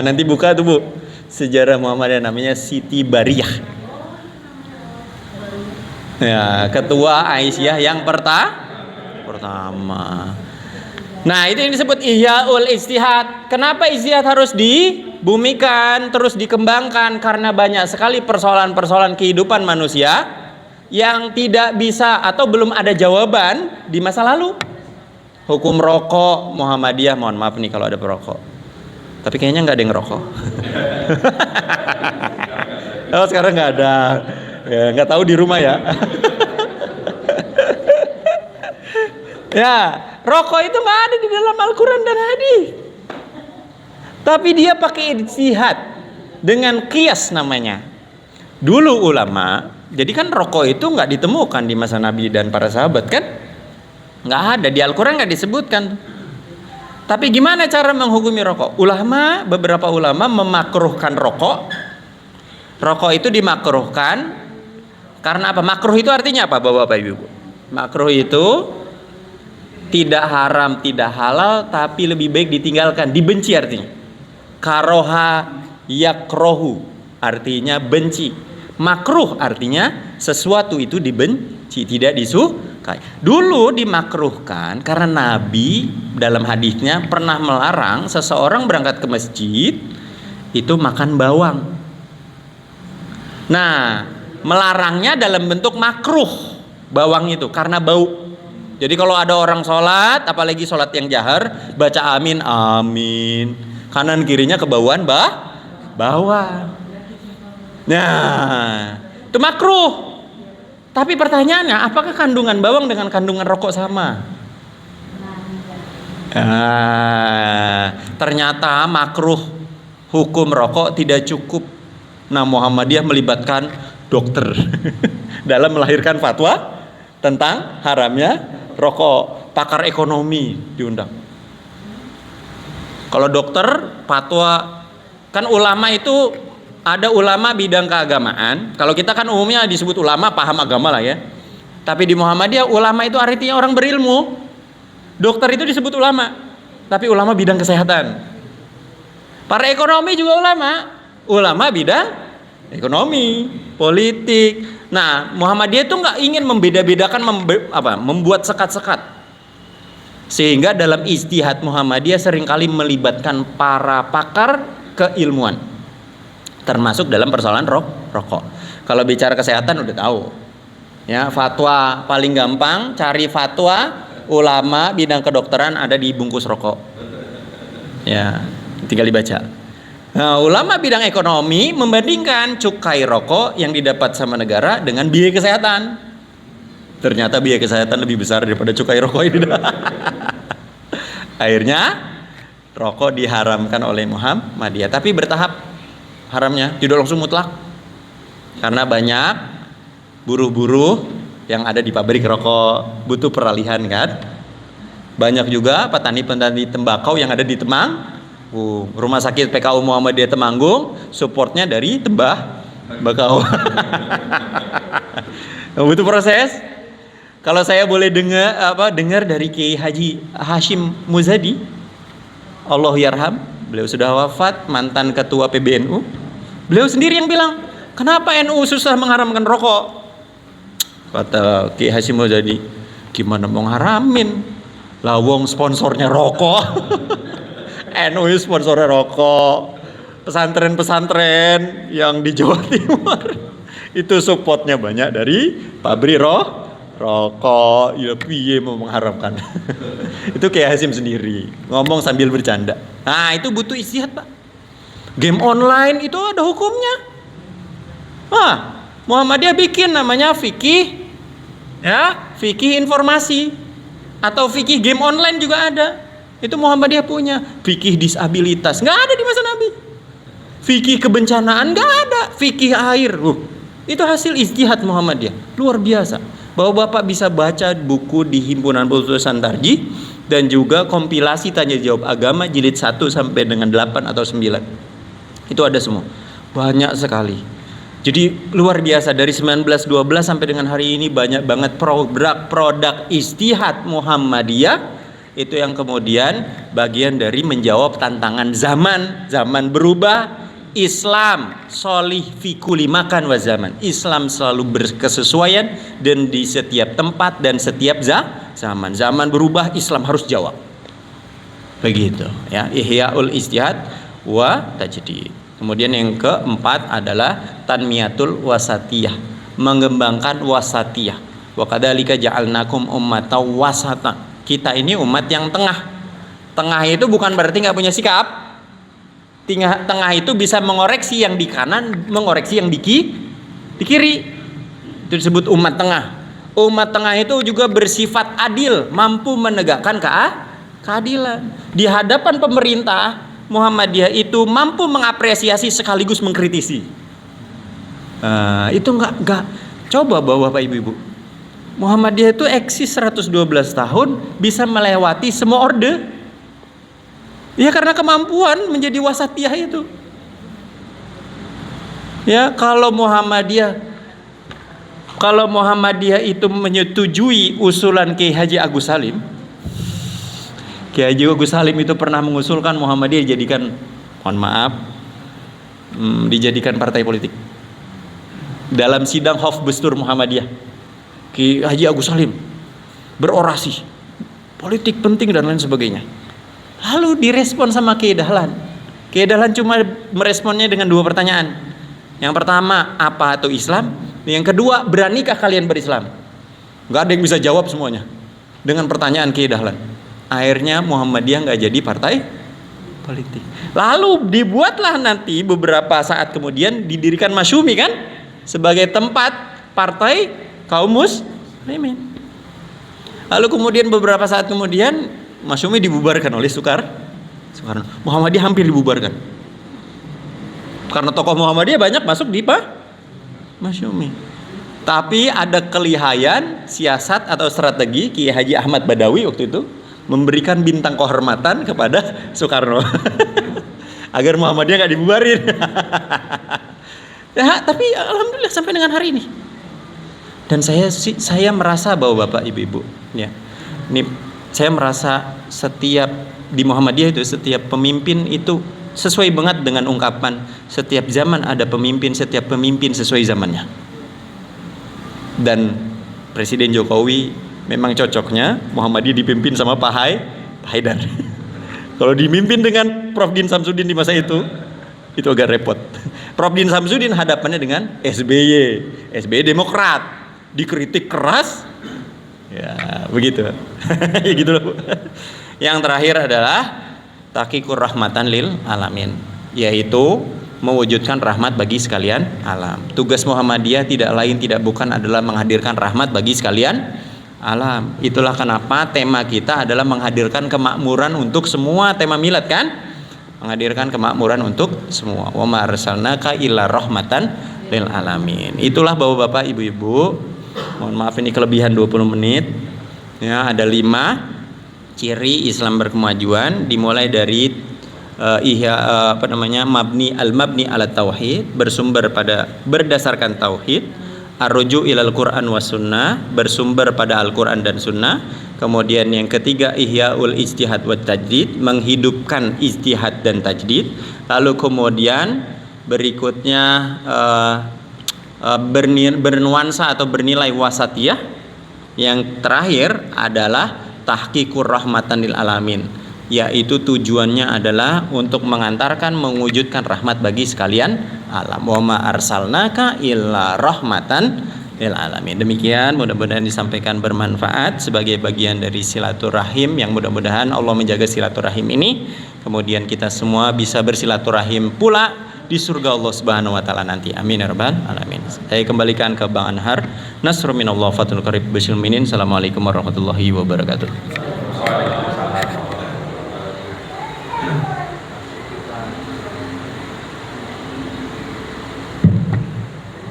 Nanti buka tuh Bu, sejarah Muhammadiyah, namanya Siti Bariyah. Ya, ketua Aisyah yang pertama. Nah, itu yang disebut Ihyaul Ijtihad. Kenapa ijtihad harus dibumikan, terus dikembangkan? Karena banyak sekali persoalan-persoalan kehidupan manusia yang tidak bisa atau belum ada jawaban di masa lalu. Hukum rokok Muhammadiyah, mohon maaf nih kalau ada perokok. Tapi kayaknya nggak ada yang ngerokok. Oh, sekarang nggak ada. Ya, nggak tahu di rumah ya. Ya, rokok itu nggak ada di dalam Al-Quran dan hadis. Tapi dia pakai ijtihad dengan qiyas namanya. Dulu ulama, jadi kan rokok itu nggak ditemukan di masa Nabi dan para sahabat kan? Nggak ada, di Al-Quran nggak disebutkan. Tapi gimana cara menghukumi rokok? Beberapa ulama memakruhkan rokok. Rokok itu dimakruhkan Karena apa? Makruh itu artinya apa, Bapak Ibu? Makruh itu tidak haram, tidak halal, tapi lebih baik ditinggalkan, dibenci artinya. Karoha yakrohu artinya benci. Makruh artinya sesuatu itu dibenci, tidak disukai. Dulu dimakruhkan karena Nabi dalam hadisnya pernah melarang seseorang berangkat ke masjid itu makan bawang. Nah, melarangnya dalam bentuk makruh bawang itu karena bau. Jadi kalau ada orang sholat, apalagi sholat yang jahar, baca amin, amin, kanan kirinya kebauan bawang. Nah, itu makruh. Tapi pertanyaannya, apakah kandungan bawang dengan kandungan rokok sama? Ternyata makruh hukum rokok tidak cukup. Nah, Muhammadiyah melibatkan dokter dalam melahirkan fatwa tentang haramnya rokok. Pakar ekonomi diundang. Kalau dokter fatwa, kan ulama itu ada ulama bidang keagamaan. Kalau kita kan umumnya disebut ulama paham agama lah ya. Tapi di Muhammadiyah ulama itu artinya orang berilmu. Dokter itu disebut ulama, tapi ulama bidang kesehatan. Para ekonomi juga ulama bidang ekonomi, politik. Nah, Muhammadiyah itu nggak ingin membeda-bedakan, membuat sekat-sekat. Sehingga dalam ijtihad Muhammadiyah seringkali melibatkan para pakar keilmuan, termasuk dalam persoalan rokok. Kalau bicara kesehatan udah tahu. Ya, fatwa paling gampang cari fatwa ulama bidang kedokteran ada di bungkus rokok. Ya, tinggal dibaca. Nah, ulama bidang ekonomi membandingkan cukai rokok yang didapat sama negara dengan biaya kesehatan. Ternyata biaya kesehatan lebih besar daripada cukai rokok ini. Akhirnya rokok diharamkan oleh Muhammadiyah, tapi bertahap haramnya, tidak langsung mutlak. Karena banyak buruh-buruh yang ada di pabrik rokok butuh peralihan kan. Banyak juga petani-petani tembakau yang ada di Rumah sakit PKU Muhammadiyah Temanggung supportnya dari tembakau. Butuh proses. Kalau saya boleh dengar dari Kiai Haji Hashim Muzadi, Allah yarham, beliau sudah wafat, mantan ketua PBNU. Beliau sendiri yang bilang, kenapa NU susah mengharamkan rokok? Kata Kiai Hashim Muzadi, gimana mau ngaramin? Lawong sponsornya rokok. NU sponsornya rokok. Pesantren-pesantren yang di Jawa Timur itu supportnya banyak dari pabrik rokok. Ya piye mau mengharamkan. Itu kayak Hasim sendiri ngomong sambil bercanda. Nah, itu butuh ijtihad, Pak. Game online itu ada hukumnya. Muhammadiyah bikin namanya fikih, ya, fikih informasi atau fikih game online juga ada. Itu Muhammadiyah punya. Fikih disabilitas nggak ada di masa Nabi. Fikih kebencanaan nggak ada. Fikih air, itu hasil ijtihad Muhammadiyah, luar biasa. Bahwa Bapak bisa baca buku di Himpunan Putusan Tarjih dan juga kompilasi tanya jawab agama jilid 1 sampai dengan 8 atau 9. Itu ada semua. Banyak sekali. Jadi luar biasa, dari 1912 sampai dengan hari ini banyak banget produk ijtihad Muhammadiyah. Itu yang kemudian bagian dari menjawab tantangan zaman berubah. Islam solih fi kulli makan wa zaman. Islam selalu berkesesuaian dan di setiap tempat dan setiap zaman. Zaman berubah, Islam harus jawab. Begitu ya, ihyaul ijtihad wa tajdid. Kemudian yang keempat adalah tanmiyatul wasatiyah, mengembangkan wasatiyah. Wa kadzalika ja'alnakum ummatan wasata. Kita ini umat yang tengah. Tengah itu bukan berarti nggak punya sikap. Tengah itu bisa mengoreksi yang di kanan, mengoreksi yang di kiri. Itu disebut umat tengah. Umat tengah itu juga bersifat adil, mampu menegakkan keadilan. Di hadapan pemerintah, Muhammadiyah itu mampu mengapresiasi sekaligus mengkritisi. Itu enggak. Coba Bapak Ibu. Muhammadiyah itu eksis 112 tahun, bisa melewati semua orde. Ya karena kemampuan menjadi wasatiyah itu. Ya kalau Muhammadiyah, kalau Muhammadiyah itu menyetujui usulan Kiai Haji Agus Salim. Kiai Haji Agus Salim itu pernah mengusulkan Muhammadiyah dijadikan, mohon maaf, dijadikan partai politik. Dalam sidang Hofbestur Muhammadiyah, Kiai Haji Agus Salim berorasi, politik penting dan lain sebagainya. Lalu direspon sama Kiai Dahlan. Kiai Dahlan cuma meresponnya dengan 2 pertanyaan. Yang pertama, apa itu Islam? Yang kedua, beranikah kalian berislam? Gak ada yang bisa jawab semuanya dengan pertanyaan Kiai Dahlan. Akhirnya Muhammadiyah gak jadi partai politik. Lalu dibuatlah nanti beberapa saat kemudian didirikan Masyumi kan, sebagai tempat partai kaum muslimin. Lalu kemudian beberapa saat kemudian Masyumi dibubarkan oleh Soekarno. Muhammadiyah hampir dibubarkan karena tokoh Muhammadiyah banyak masuk di Masyumi. Tapi ada kelihayan siasat atau strategi Kiai Haji Ahmad Badawi waktu itu memberikan bintang kehormatan kepada Soekarno agar Muhammadiyah nggak dibubarin. Ya, tapi alhamdulillah sampai dengan hari ini. Dan saya merasa bahwa Bapak Ibu-ibu, ya, ini saya merasa setiap di Muhammadiyah itu setiap pemimpin itu sesuai banget dengan ungkapan setiap zaman ada pemimpin, setiap pemimpin sesuai zamannya. Dan Presiden Jokowi memang cocoknya Muhammadiyah dipimpin sama Pak Haidar. Kalau dimimpin dengan Prof. Din Samsudin di masa itu agak repot. Prof. Din Samsudin hadapannya dengan SBY Demokrat, dikritik keras, ya begitu. Ya gitu loh. Yang terakhir adalah tahqiqur rahmatan lil alamin, yaitu mewujudkan rahmat bagi sekalian alam. Tugas Muhammadiyah tidak lain tidak bukan adalah menghadirkan rahmat bagi sekalian alam. Itulah kenapa tema kita adalah menghadirkan kemakmuran untuk semua, tema milad kan? Menghadirkan kemakmuran untuk semua. Wa ma arsalnaka illa rahmatan lil alamin. Itulah Bapak-bapak, Ibu-ibu. Mohon maaf ini kelebihan 20 menit. Ya, ada 5 ciri Islam berkemajuan, dimulai dari mabni ala tauhid, bersumber pada berdasarkan tauhid, arruju ilal Quran was sunnah, bersumber pada Al-Quran dan sunnah. Kemudian yang ketiga, ihyaul ijtihad wat tajdid, menghidupkan ijtihad dan tajdid. Lalu kemudian berikutnya bernuansa atau bernilai wasatiyah. Yang terakhir adalah tahqiqur rahmatan lil alamin, yaitu tujuannya adalah untuk mengantarkan mewujudkan rahmat bagi sekalian alam. Wa ma arsalnaka illa rahmatan lil alamin. Demikian, mudah-mudahan disampaikan bermanfaat sebagai bagian dari silaturahim yang mudah-mudahan Allah menjaga silaturahim ini, kemudian kita semua bisa bersilaturahim pula di surga Allah Subhanahu wa taala nanti. Amin ya rabbal alamin. Saya kembalikan ke Bang Anhar. Nasrun minallah fatul qarib bisyil minin. Assalamualaikum warahmatullahi wabarakatuh.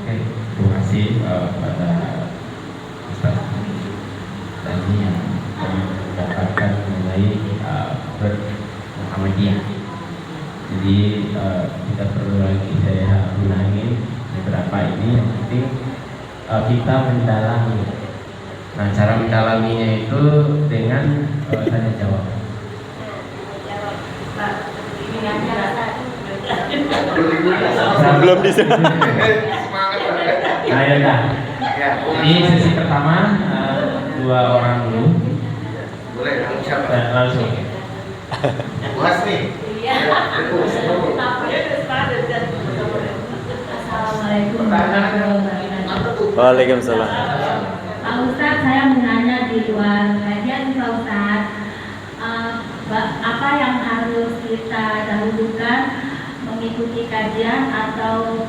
Terima kasih kepada Ustaz tadi yang mendapatkan mengenai Muhammadiyah. Jadi tidak perlu lagi saya ulangi beberapa ini, yang penting kita mendalami. Nah, cara mendalaminya itu dengan tanya jawab. Belum disebut. Nah, ya udah. Ini sesi pertama 2 orang dulu. Boleh langsung. Langsung. Puas nih. Assalamualaikum warahmatullahi wabarakatuh. Waalaikumsalam. Pak Ustadz, saya mau nanya di luar kajian Pak Ustadz, apa yang harus kita dahulukan, mengikuti kajian atau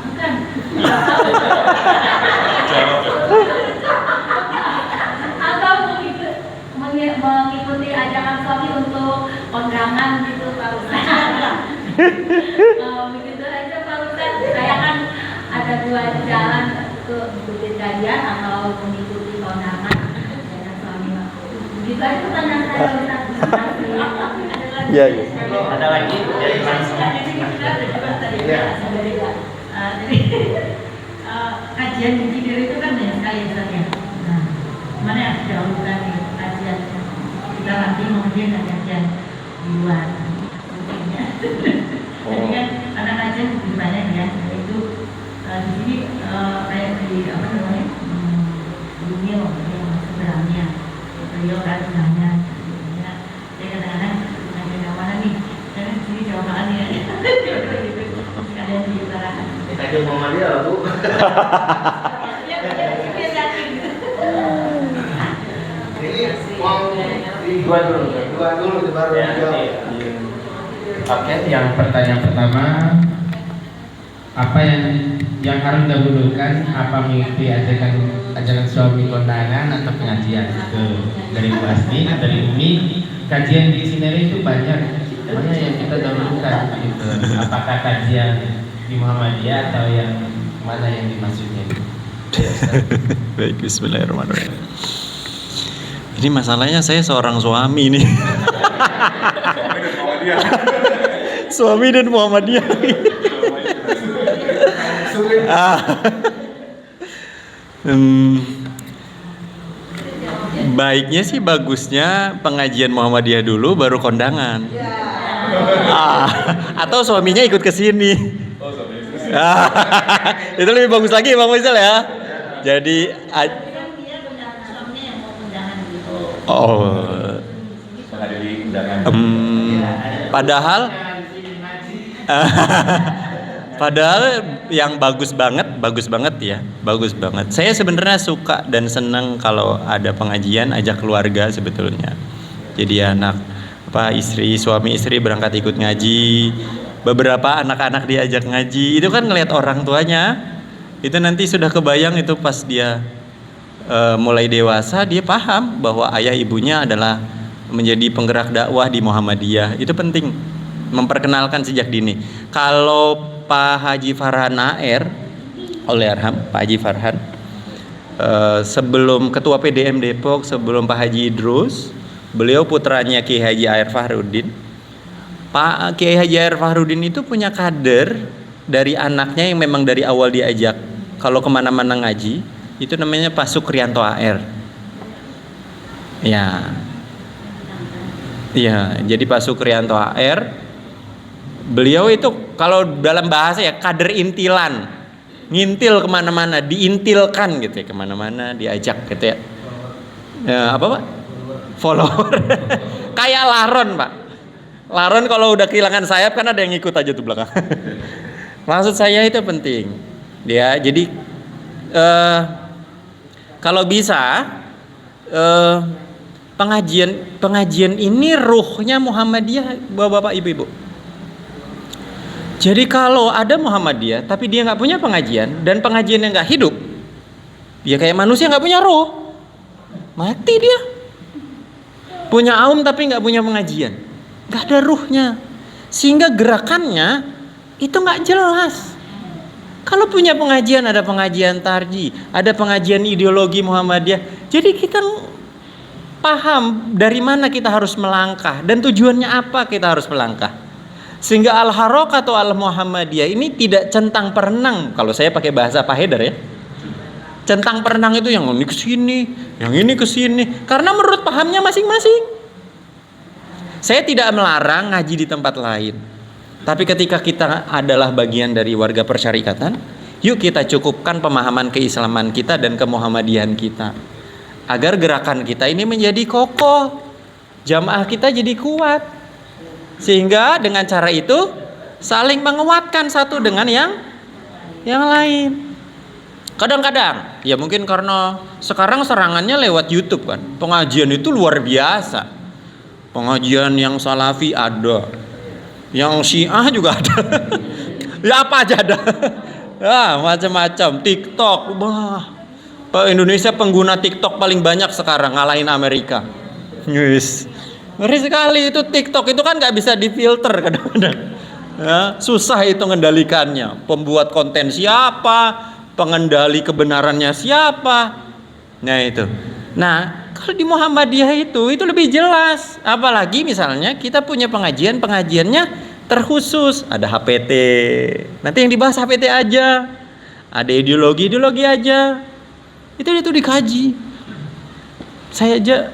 bukan? Atau mengikuti ajakan suami untuk kondangan gitu Pak Ustadz. Begitu aja Pak Ustadz. Saya kan ada 2 jalan untuk mengikuti kajian atau mengikuti kondangan dengan suami. Begitu aja pertanyaan saya Ustadz. Terima kasih. Ya, ya. Ada lagi dari langsung. Jadi kajian kajian di Cidir itu kan banyak sekali misalnya. Nah, mana yang didahulukan nih kajian kita nanti kemudian ada kajian di luar mungkin ya. Jadi kan karena kajian lebih banyak ya, yaitu di sini kayak di apa namanya Bumil yang sebenarnya beliau kan sebenarnya ya. Saya kadang-kadang kajian yang mana nih? Karena di sini Jawa Barat ya. Sekalian diutarakan. Kajian Muhammadiyah Bu. Ini mau Dua dulu. baru dijawab. Oke, yang pertanyaan pertama, apa yang harus didahulukan, apa mengikuti ajakan suami kondangan atau pengajian? Itu dari Bu Asmi, dari Umi. Kajian di Cinere itu banyak, mana yang kita dahulukan gitu. Apakah kajian di Muhammadiyah atau yang mana yang dimaksudnya? Baik, bismillahirrahmanirrahim. Ini masalahnya saya seorang suami nih. Suami dan Muhammadiyah. Baiknya sih bagusnya pengajian Muhammadiyah dulu baru kondangan. Atau suaminya ikut ke sini. Itu lebih bagus lagi Bang Faisal ya. Jadi padahal yang bagus banget ya, bagus banget. Saya sebenarnya suka dan senang kalau ada pengajian ajak keluarga sebetulnya. Jadi anak suami istri berangkat ikut ngaji, beberapa anak-anak diajak ngaji. Itu kan ngelihat orang tuanya, itu nanti sudah kebayang itu pas dia mulai dewasa dia paham bahwa ayah ibunya adalah menjadi penggerak dakwah di Muhammadiyah. Itu penting memperkenalkan sejak dini. Kalau Pak Haji Farhan AR, Allahyarham Pak Haji Farhan, sebelum Ketua PDM Depok, sebelum Pak Haji Idrus, beliau putranya Kiai Haji A.R. Fahrudin. Pak Kiai Haji A.R. Fahrudin itu punya kader dari anaknya yang memang dari awal diajak kalau kemana-mana ngaji, itu namanya Pak Sukrianto A.R. Ya, jadi Pak Sukrianto A.R. beliau itu kalau dalam bahasa ya kader intilan, ngintil kemana-mana, diintilkan gitu ya, kemana-mana diajak gitu ya. Apa Pak? Follower. Kayak Laron Pak. Laron kalau udah kehilangan sayap kan ada yang ngikut aja tuh belakang. Maksud saya itu penting. Ya, jadi kalau bisa pengajian ini ruhnya Muhammadiyah, Bapak Ibu-ibu. Jadi kalau ada Muhammadiyah tapi dia nggak punya pengajian dan pengajiannya nggak hidup, ya kayak manusia nggak punya roh, mati dia. Punya aum tapi nggak punya pengajian, nggak ada ruhnya, sehingga gerakannya itu nggak jelas. Kalau punya pengajian, ada pengajian tarji, ada pengajian ideologi Muhammadiyah, jadi kita paham dari mana kita harus melangkah dan tujuannya apa kita harus melangkah. Sehingga al-harakatu al-Muhammadiyah ini tidak centang perenang. Kalau saya pakai bahasa Pak Haidar ya, centang perenang itu yang ini ke sini, yang ini ke sini, karena menurut pahamnya masing-masing. Saya tidak melarang ngaji di tempat lain, tapi ketika kita adalah bagian dari warga persyarikatan, yuk kita cukupkan pemahaman keislaman kita dan kemuhammadiyahan kita, agar gerakan kita ini menjadi kokoh, jamaah kita jadi kuat. Sehingga dengan cara itu saling menguatkan satu dengan yang lain. Kadang-kadang ya mungkin karena sekarang serangannya lewat YouTube kan. Pengajian itu luar biasa. Pengajian yang salafi ada, yang Syiah juga ada. Ya apa aja ada. Ya macam-macam. TikTok, Indonesia pengguna TikTok paling banyak sekarang, ngalahin Amerika. Yes. Ngeri sekali itu TikTok itu kan nggak bisa difilter kadang-kadang. Ya, susah itu mengendalikannya. Pembuat konten siapa, pengendali kebenarannya siapa. Nah itu. Nah kalau di Muhammadiyah itu lebih jelas. Apalagi misalnya kita punya pengajiannya terkhusus. Ada HPT. Nanti yang dibahas HPT aja. Ada ideologi aja. Itu dikaji. Saya aja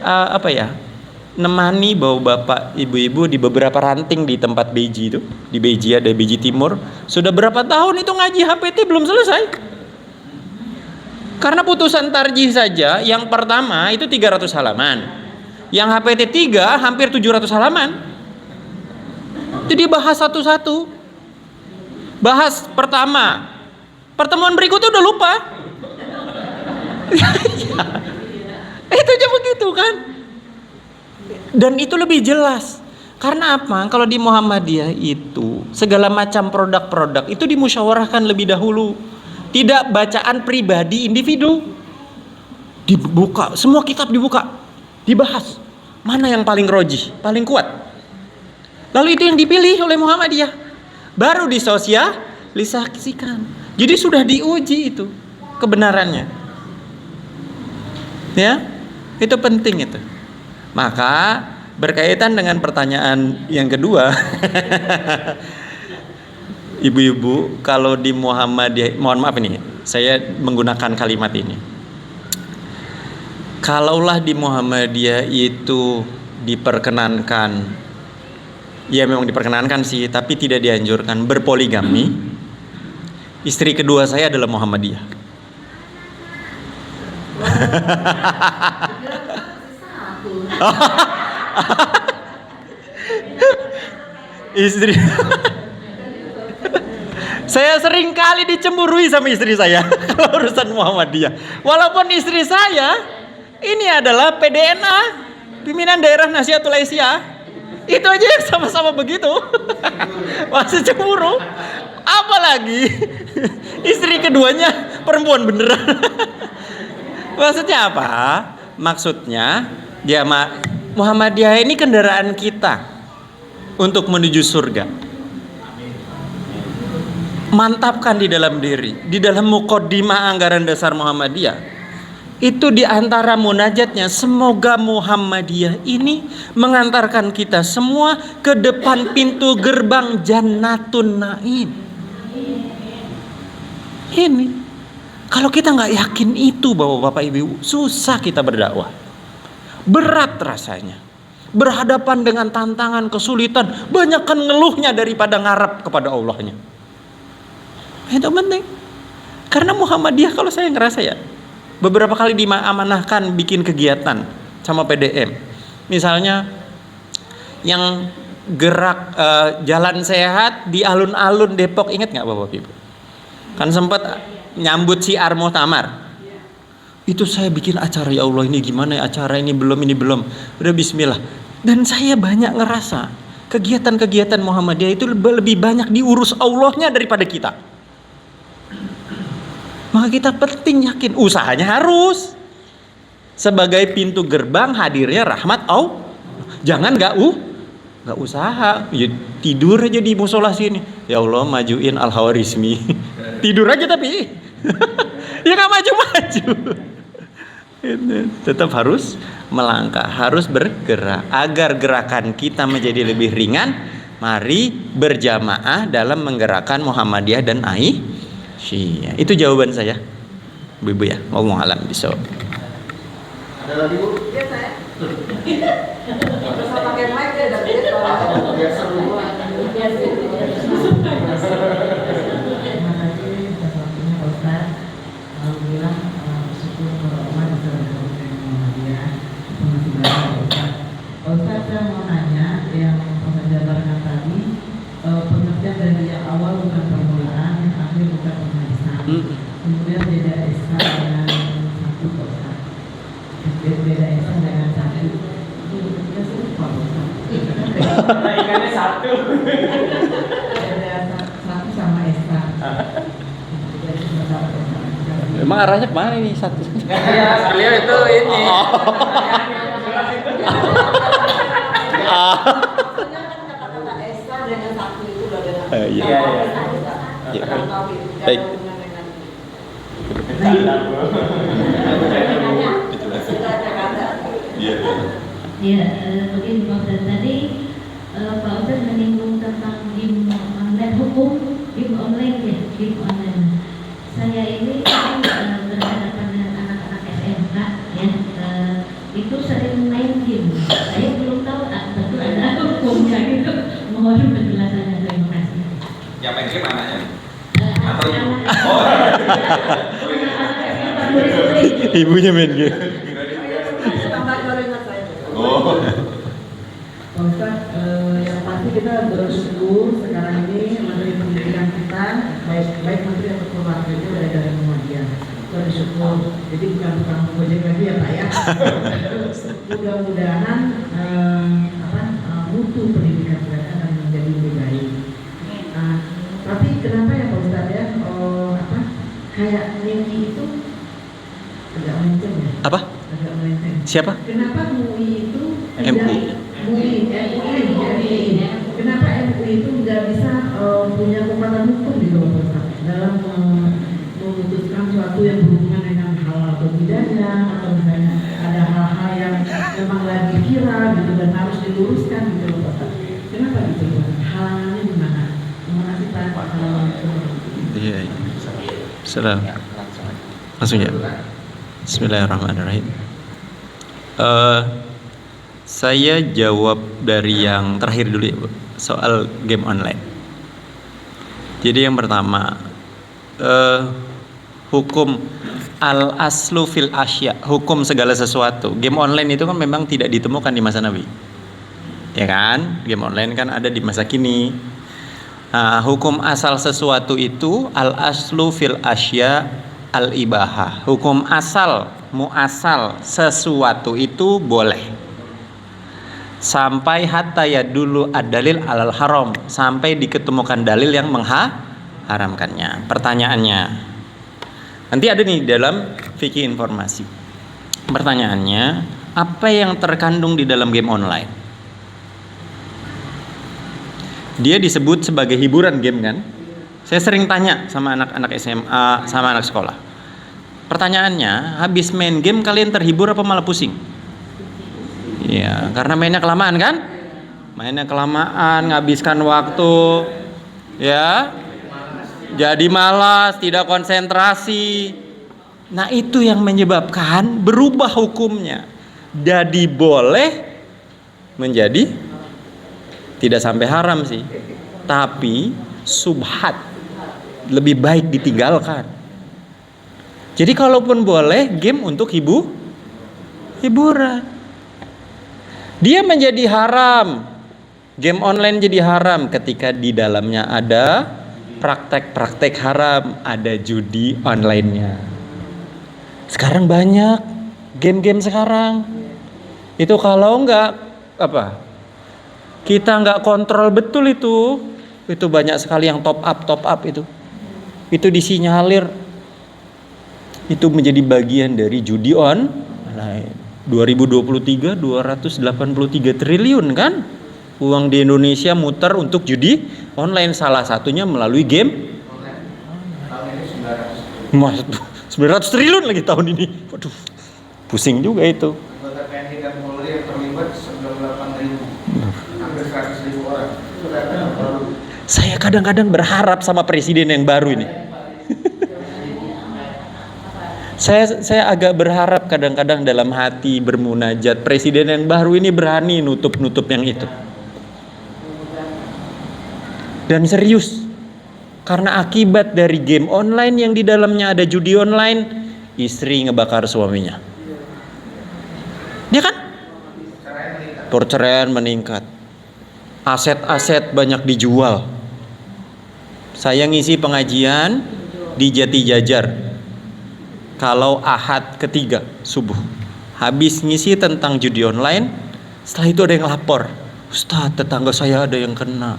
nemani bawa bapak ibu-ibu di beberapa ranting di tempat Beji itu. Di Beji ada Beji Timur. Sudah berapa tahun itu ngaji HPT belum selesai. Karena putusan tarjih saja yang pertama itu 300 halaman. Yang HPT 3 hampir 700 halaman. Itu dibahas satu-satu. Bahas pertama. Pertemuan berikutnya udah lupa. Itu aja begitu kan. Dan itu lebih jelas. Karena apa? Kalau di Muhammadiyah itu segala macam produk-produk itu dimusyawarahkan lebih dahulu. Tidak bacaan pribadi individu. Dibuka, semua kitab dibuka, dibahas. Mana yang paling rojih, paling kuat. Lalu itu yang dipilih oleh Muhammadiyah. Baru disosialisasikan. Jadi sudah diuji itu kebenarannya. Ya, itu penting itu. Maka berkaitan dengan pertanyaan yang kedua, ibu-ibu, kalau di Muhammadiyah, mohon maaf ini, saya menggunakan kalimat ini. Kalaulah di Muhammadiyah itu diperkenankan, ya memang diperkenankan sih, tapi tidak dianjurkan berpoligami. Istri kedua saya adalah Muhammadiyah. Istri saya sering kali dicemburui sama istri saya kalau urusan Muhammadiyah. Walaupun istri saya ini adalah PDNA, pimpinan daerah Nahdlatul Aisyah. Itu aja yang sama-sama begitu. Masih cemburu. Apalagi istri keduanya perempuan beneran. Maksudnya apa? Maksudnya ya Muhammadiyah ini kendaraan kita untuk menuju surga. Mantapkan di dalam diri, di dalam muqaddimah anggaran dasar Muhammadiyah. Itu di antara munajatnya, semoga Muhammadiyah ini mengantarkan kita semua ke depan pintu gerbang Jannatun Naim. Ini kalau kita nggak yakin itu, bapak ibu, susah kita berdakwah. Berat rasanya. Berhadapan dengan tantangan, kesulitan, banyakkan ngeluhnya daripada ngarap kepada Allahnya. Itu penting. Karena Muhammadiyah kalau saya ngerasa ya, beberapa kali diamanahkan bikin kegiatan sama PDM. Misalnya yang gerak jalan sehat di alun-alun Depok, ingat nggak bapak ibu? Kan sempat nyambut siar Muhtamar. Itu saya bikin acara, ya Allah ini gimana ya acara ini belum. Udah bismillah. Dan saya banyak ngerasa kegiatan-kegiatan Muhammadiyah itu lebih banyak diurus Allahnya daripada kita. Maka kita penting yakin usahanya harus sebagai pintu gerbang hadirnya rahmat Allah. Jangan nggak usaha, ya tidur aja di musola sini. Ya Allah majuin Al-Hawarizmi. Tidur aja tapi ya nggak maju-maju. Tetap harus melangkah, harus bergerak agar gerakan kita menjadi lebih ringan. Mari berjamaah dalam menggerakkan Muhammadiyah dan Aisyah. Itu jawaban saya, ibu ya. Ngomong alam bisa. Ada lagi bu? Iya saya. Terus pakai mic ya dari Biasa dulu. Terima kasih atas waktunya Pak Ustaz. Alhamdulillah bersyukur kepada Allah dan saudara-saudara Muhammadiyah. Itu masih banyak Pak Ustaz. Pak Ustaz, saya mau nanya yang Pak jabarkan tadi, pengertian dari yang awal bukan permulaan, yang akhir bukan penghabisan. Kemudian beda esa dengan satu Pak Ustaz. Beda esa dengan satu. Itu kita lupa Pak Ustaz. Ingatnya satu. Beda satu sama esa. Emang arahnya kemana ini satu? Beliau itu ini. Maksudnya kan kata-kata esa dengan satu itu udah dengan Iya. Ya, Baik. Ya, begini Pak Ustaz, tadi Pak Ustaz menyinggung tentang game online hukum, game online ya, game online. Saya itu sering main game. Saya belum tahu, tentu ada hukumnya gitu. Mohon penjelasannya, terima kasih. Yang main game anaknya? Atau Ibunya main game. Tambah gorengan saya. Oh. Pak Ustadz, yang pasti kita bersyukur sekarang ini Menteri Pendidikan kita, baik Menteri atau keluarga itu dari Muhammadiyah. Kita bersyukur. Jadi bukan tukang gojek lagi ya Pak ya. Mudah-mudahan mutu pendidikan mereka akan menjadi lebih baik. Tapi kenapa ya Pak Ustadz ya? Kayak Niki itu agak melenceng ya? Apa? Agak melenceng. Siapa? Kenapa MUI itu MUI. Kenapa MUI itu nggak bisa punya kekuatan hukum gitu Pak Ustadz dalam memutuskan suatu yang berhubungan dengan halal atau tidaknya, atau misalnya ada hal-hal yang memang lagi viral gitu dan harus diluruskan gitu Pak Ustadz. Kenapa gitu Pak? Halangannya di mana? Terima kasih Pak. Iya. Salam. Langsung ya. Bismillahirrahmanirrahim. Saya jawab dari yang terakhir dulu ya Bu, soal game online. Jadi yang pertama, hukum al-aslu fil asya, hukum segala sesuatu. Game online itu kan memang tidak ditemukan di masa Nabi, ya kan? Game online kan ada di masa kini. Hukum asal sesuatu itu al-aslu fil asya al-ibahah. Hukum asal, muasal sesuatu itu boleh. Sampai hatta ya dulu ad-dalil alal haram, sampai diketemukan dalil yang mengharamkannya. Pertanyaannya, nanti ada nih dalam fikih informasi. Pertanyaannya, apa yang terkandung di dalam game online? Dia disebut sebagai hiburan game kan? Saya sering tanya sama anak-anak SMA, sama anak sekolah. Pertanyaannya, habis main game kalian terhibur apa malah pusing? Ya, karena mainnya kelamaan kan? Mainnya kelamaan, ngabiskan waktu, ya, jadi malas, tidak konsentrasi. Nah itu yang menyebabkan berubah hukumnya. Jadi boleh menjadi tidak sampai haram sih, tapi subhat, lebih baik ditinggalkan. Jadi kalaupun boleh game untuk hiburan, dia menjadi haram. Game online jadi haram ketika di dalamnya ada praktek-praktek haram, ada judi online-nya. Sekarang banyak game-game sekarang. Itu kalau kita nggak kontrol betul itu banyak sekali yang top up itu disinyalir. Itu menjadi bagian dari judi online. 2023 283 triliun kan uang di Indonesia muter untuk judi online, salah satunya melalui game. Tahun ini 900. 900 triliun lagi tahun ini. Waduh, pusing juga itu. Anggota TNI dan Polri yang terlibat 98.000, hampir 100.000 orang. Itu data yang baru. Saya kadang-kadang berharap sama presiden yang baru ini. Saya agak berharap kadang-kadang dalam hati bermunajat presiden yang baru ini berani nutup yang itu. Dan serius, karena akibat dari game online yang di dalamnya ada judi online, istri ngebakar suaminya. Ya kan? Perceraian meningkat. Aset-aset banyak dijual. Saya ngisi pengajian di Jati Jajar. Kalau Ahad ketiga subuh, habis ngisi tentang judi online, setelah itu ada yang lapor, Ustadz, tetangga saya ada yang kena,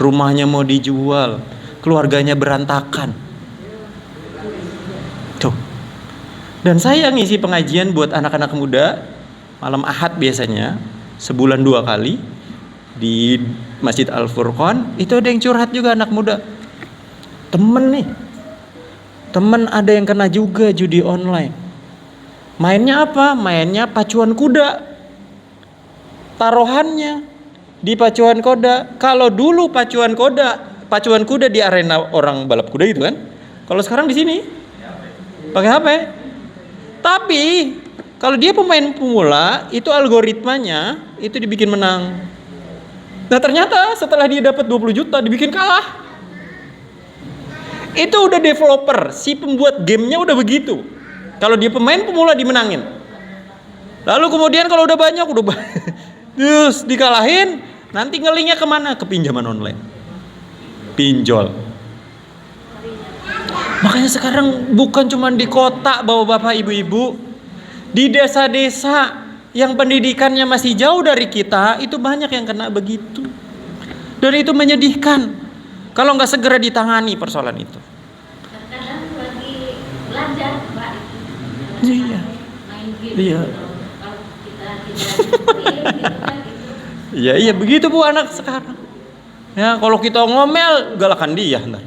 rumahnya mau dijual, keluarganya berantakan. Tuh. Dan saya ngisi pengajian buat anak-anak muda malam Ahad biasanya, sebulan 2 kali di Masjid Al-Furqan. Itu ada yang curhat juga anak muda, temen ada yang kena juga judi online. Mainnya apa? Mainnya pacuan kuda. Taruhannya di pacuan kuda. Kalau dulu pacuan kuda di arena orang balap kuda gitu kan. Kalau sekarang di sini pakai HP. Tapi Kalau dia pemain pemula, itu algoritmanya itu dibikin menang. Nah ternyata setelah dia dapat 20 juta dibikin kalah. Itu udah developer, si pembuat gamenya udah begitu. Kalau dia pemain pemula dimenangin. Lalu kemudian kalau udah banyak terus dikalahin, nanti ngelingnya kemana? Ke pinjaman online, pinjol. Makanya sekarang bukan cuma di kota bapak-bapak ibu-ibu, di desa-desa yang pendidikannya masih jauh dari kita, itu banyak yang kena begitu. Dan itu menyedihkan kalau nggak segera ditangani persoalan itu. Kadang lagi belajar, Pak. Iya. Main game. Iya. Kalau kita tidak gitu kan gitu. Iya begitu Bu anak sekarang. Ya kalau kita ngomel galakan dia ntar.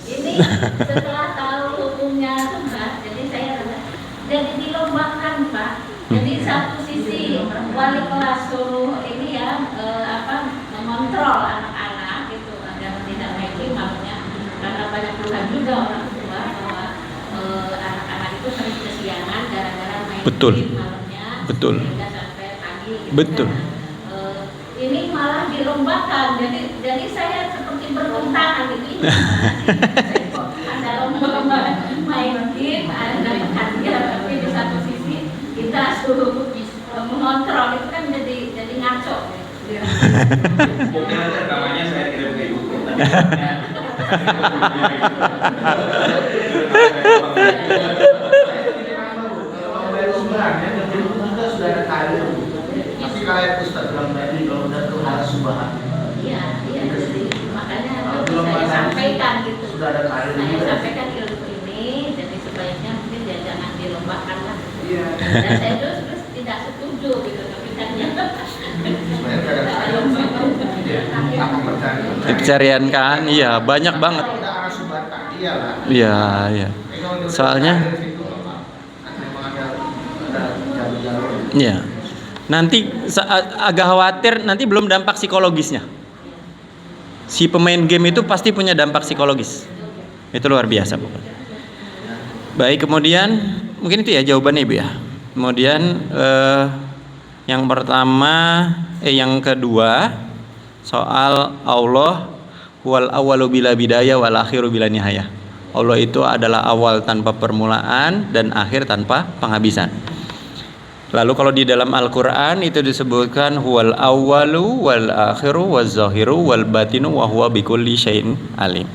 Ini setelah tahu hukumnya Pak, jadi saya jadi dilombakan Pak. Jadi satu sisi wali kelas suruh ini ya mengontrol anak-anak gitu agar tidak main game, maksudnya karena banyak keluhan juga orang tua bahwa anak-anak itu sering kesiangan gara-gara main Betul. game malamnya. Betul. Sehingga sampai pagi. Gitu Betul. kan. Ini malah dilombakan, jadi saya seperti bertentangan gitu. Ada lomba main game, ada hadiah, tapi di satu sisi kita suruh mengontrol, itu kan jadi ngaco. Mungkin nanti rekamannya saya kirim ke ibu. Sudah ada karir, tapi kalau Ustaz bilang tadi kalau udah tuh harus subahan. Iya, jadi makanya saya sampaikan gitu. Sudah ada karir. Saya sampaikan ilmu ini, jadi sebaiknya mungkin ya jangan dilombakan lah. Iya. Dan saya terus tidak setuju gitu, tapi kan ya. Sebenarnya kadang-kadang apa mencari Pencarian kan, iya banyak banget. Ada arah subahan tadi ya lah. Iya. Soalnya, iya. Nanti agak khawatir nanti belum dampak psikologisnya. Si pemain game itu pasti punya dampak psikologis. Itu luar biasa pokoknya. Baik, kemudian mungkin itu ya jawabannya Ibu ya. Kemudian yang pertama, yang kedua soal Allah wal awalu bila bidayah wal akhiru bila nihayah. Allah itu adalah awal tanpa permulaan dan akhir tanpa penghabisan. Lalu kalau di dalam Al-Quran itu disebutkan huwal awwalu wal akhiru waz zahiru wal batinu wa huwa bikulli syai'in alim.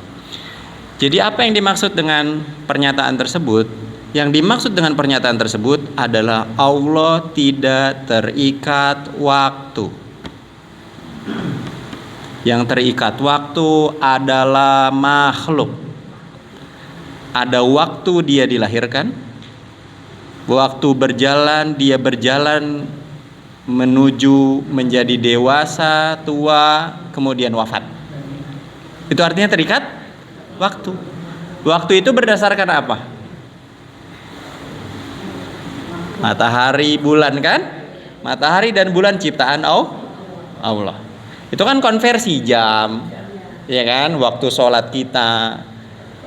Jadi apa yang dimaksud dengan pernyataan tersebut? Yang dimaksud dengan pernyataan tersebut adalah Allah tidak terikat waktu. Yang terikat waktu adalah makhluk. Ada waktu dia dilahirkan, waktu berjalan dia berjalan menuju menjadi dewasa, tua, kemudian wafat. Itu artinya terikat waktu. Waktu itu berdasarkan apa? Matahari, bulan kan? Matahari dan bulan ciptaan Allah. Itu kan konversi jam, ya kan? Waktu sholat kita,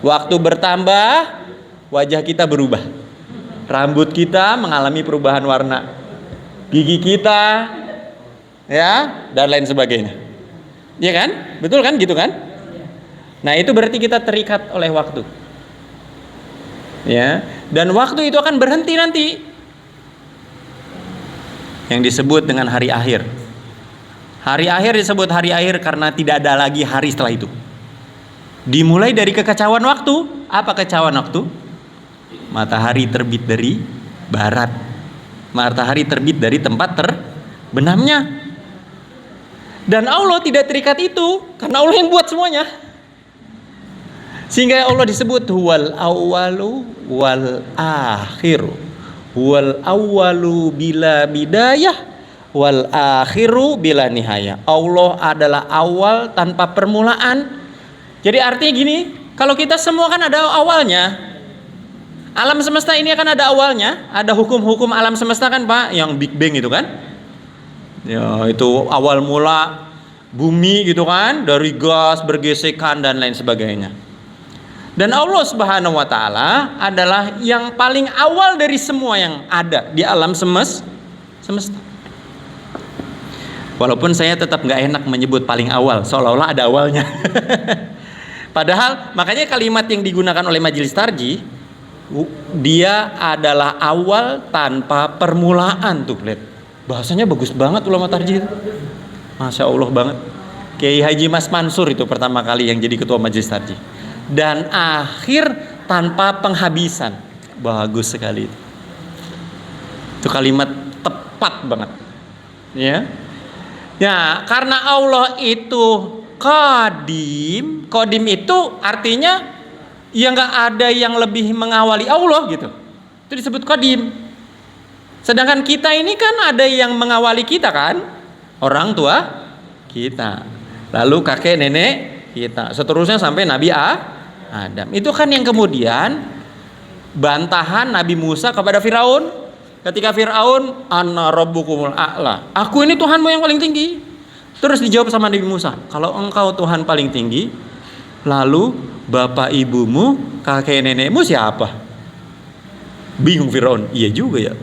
waktu bertambah, wajah kita berubah, rambut kita mengalami perubahan warna, gigi kita, ya, dan lain sebagainya, ya kan? Betul kan? Gitu kan? Nah itu berarti kita terikat oleh waktu, ya. Dan waktu itu akan berhenti nanti, yang disebut dengan hari akhir. Hari akhir disebut hari akhir karena tidak ada lagi hari setelah itu. Dimulai dari kekacauan waktu. Apa kekacauan waktu? Matahari terbit dari barat, matahari terbit dari tempat terbenamnya. Dan Allah tidak terikat itu karena Allah yang buat semuanya. Sehingga Allah disebut huwal awwalu wal akhiru. Huwal awwalu bila bidayah wal akhiru bila nihayah. Allah adalah awal tanpa permulaan. Jadi artinya gini, kalau kita semua kan ada awalnya. Alam semesta ini akan ada awalnya, ada hukum-hukum alam semesta kan Pak, yang Big Bang itu kan. Ya, itu awal mula bumi gitu kan, dari gas bergesekan dan lain sebagainya. Dan Allah Subhanahu wa taala adalah yang paling awal dari semua yang ada di alam semesta. Walaupun saya tetap nggak enak menyebut paling awal, seolah-olah ada awalnya. Padahal makanya kalimat yang digunakan oleh Majelis Tarjih, dia adalah awal tanpa permulaan tuh, lihat. Bahasanya bagus banget ulama tarjih itu. Masya Allah banget. Kiai Haji Mas Mansur itu pertama kali yang jadi ketua Majelis Tarjih. Dan akhir tanpa penghabisan. Bagus sekali itu. Itu kalimat tepat banget. Ya. Ya, karena Allah itu Qadim. Qadim itu artinya ya nggak ada yang lebih mengawali Allah gitu. Itu disebut Qadim. Sedangkan kita ini kan ada yang mengawali kita kan, orang tua kita, lalu kakek nenek kita, seterusnya sampai Nabi Adam. Itu kan yang kemudian bantahan Nabi Musa kepada Firaun. Ketika Firaun, Ana rabbukumul a'la, aku ini Tuhanmu yang paling tinggi. Terus dijawab sama Nabi Musa, kalau engkau Tuhan paling tinggi, lalu bapak ibumu, kakek nenekmu siapa? Bingung Firaun. Iya juga ya,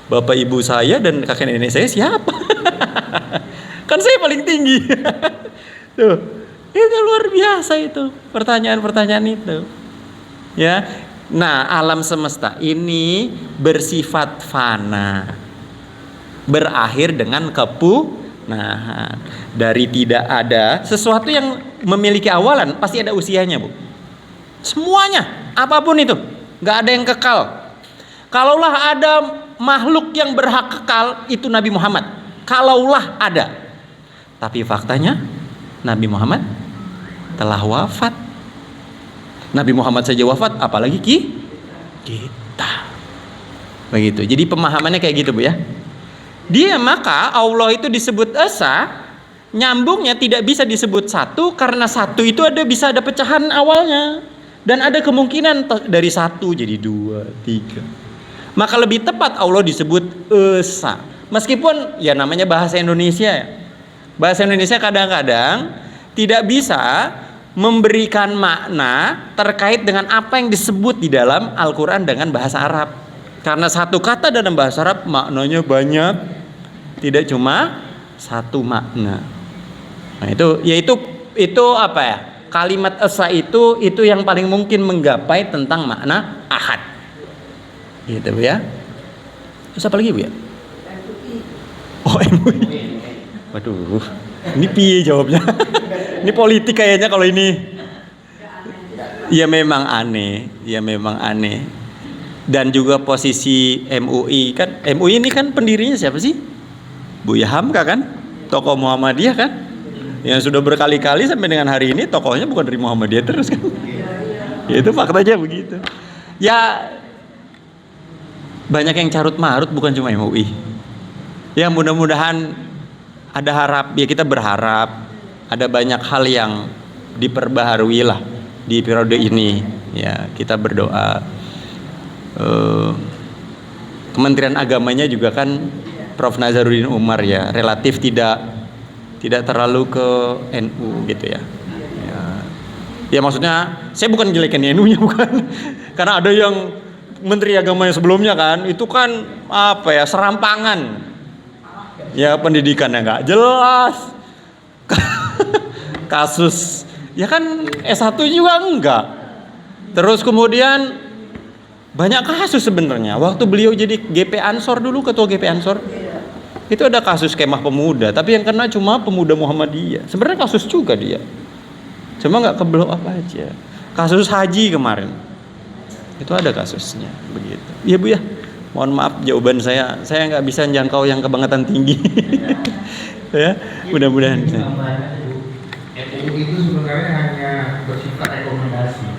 bapak ibu saya dan kakek nenek saya siapa? Kan saya paling tinggi. Tuh, itu luar biasa itu pertanyaan-pertanyaan itu. Ya, nah alam semesta ini bersifat fana, berakhir dengan kepunahan. Dari tidak ada sesuatu yang memiliki awalan pasti ada usianya, Bu. Semuanya, apapun itu, nggak ada yang kekal. Kalaulah ada makhluk yang berhak kekal, itu Nabi Muhammad. Kalaulah ada. Tapi faktanya Nabi Muhammad telah wafat. Nabi Muhammad saja wafat, apalagi kita. Begitu. Jadi pemahamannya kayak gitu, Bu ya. Dia maka Allah itu disebut esa, nyambungnya tidak bisa disebut satu karena satu itu bisa ada pecahan awalnya dan ada kemungkinan dari satu jadi dua, tiga. Maka lebih tepat Allah disebut esa. Meskipun ya namanya bahasa Indonesia. Bahasa Indonesia kadang-kadang tidak bisa memberikan makna terkait dengan apa yang disebut di dalam Al-Quran dengan bahasa Arab. Karena satu kata dalam bahasa Arab maknanya banyak, tidak cuma satu makna. Nah itu apa ya? Kalimat esa itu yang paling mungkin menggapai tentang makna ahad. Gitu Bu ya. Terus apa lagi Bu ya? Oh MUI. Waduh, ini piye jawabnya? Ini politik kayaknya kalau ini. Ya memang aneh, Dan juga posisi MUI kan, MUI ini kan pendirinya siapa sih? Buya Hamka kan, tokoh Muhammadiyah kan, yang sudah berkali-kali sampai dengan hari ini tokohnya bukan dari Muhammadiyah terus kan? Ya itu faktanya begitu. Ya banyak yang carut marut, bukan cuma MUI. Ya mudah-mudahan ya kita berharap ada banyak hal yang diperbaharui lah di periode ini. Ya kita berdoa. Kementerian Agamanya juga kan Prof. Nazaruddin Umar ya relatif tidak terlalu ke NU gitu ya. Ya maksudnya saya bukan jelekin NU-nya bukan. Karena ada yang Menteri Agama yang sebelumnya kan itu kan apa ya, serampangan. Ya pendidikannya nggak jelas. Kasus ya kan S1 juga enggak. Terus kemudian banyak kasus sebenarnya. Waktu beliau jadi GP Ansor dulu, ketua GP Ansor, itu ada kasus kemah pemuda, tapi yang kena cuma pemuda Muhammadiyah. Sebenarnya kasus juga dia, cuma nggak ke blow up aja. Kasus haji kemarin, itu ada kasusnya begitu. Iya Bu ya, mohon maaf jawaban saya nggak bisa jangkau yang kebangetan tinggi. Ya, mudah-mudahan. MUI itu sebenarnya hanya bersifat rekomendasi.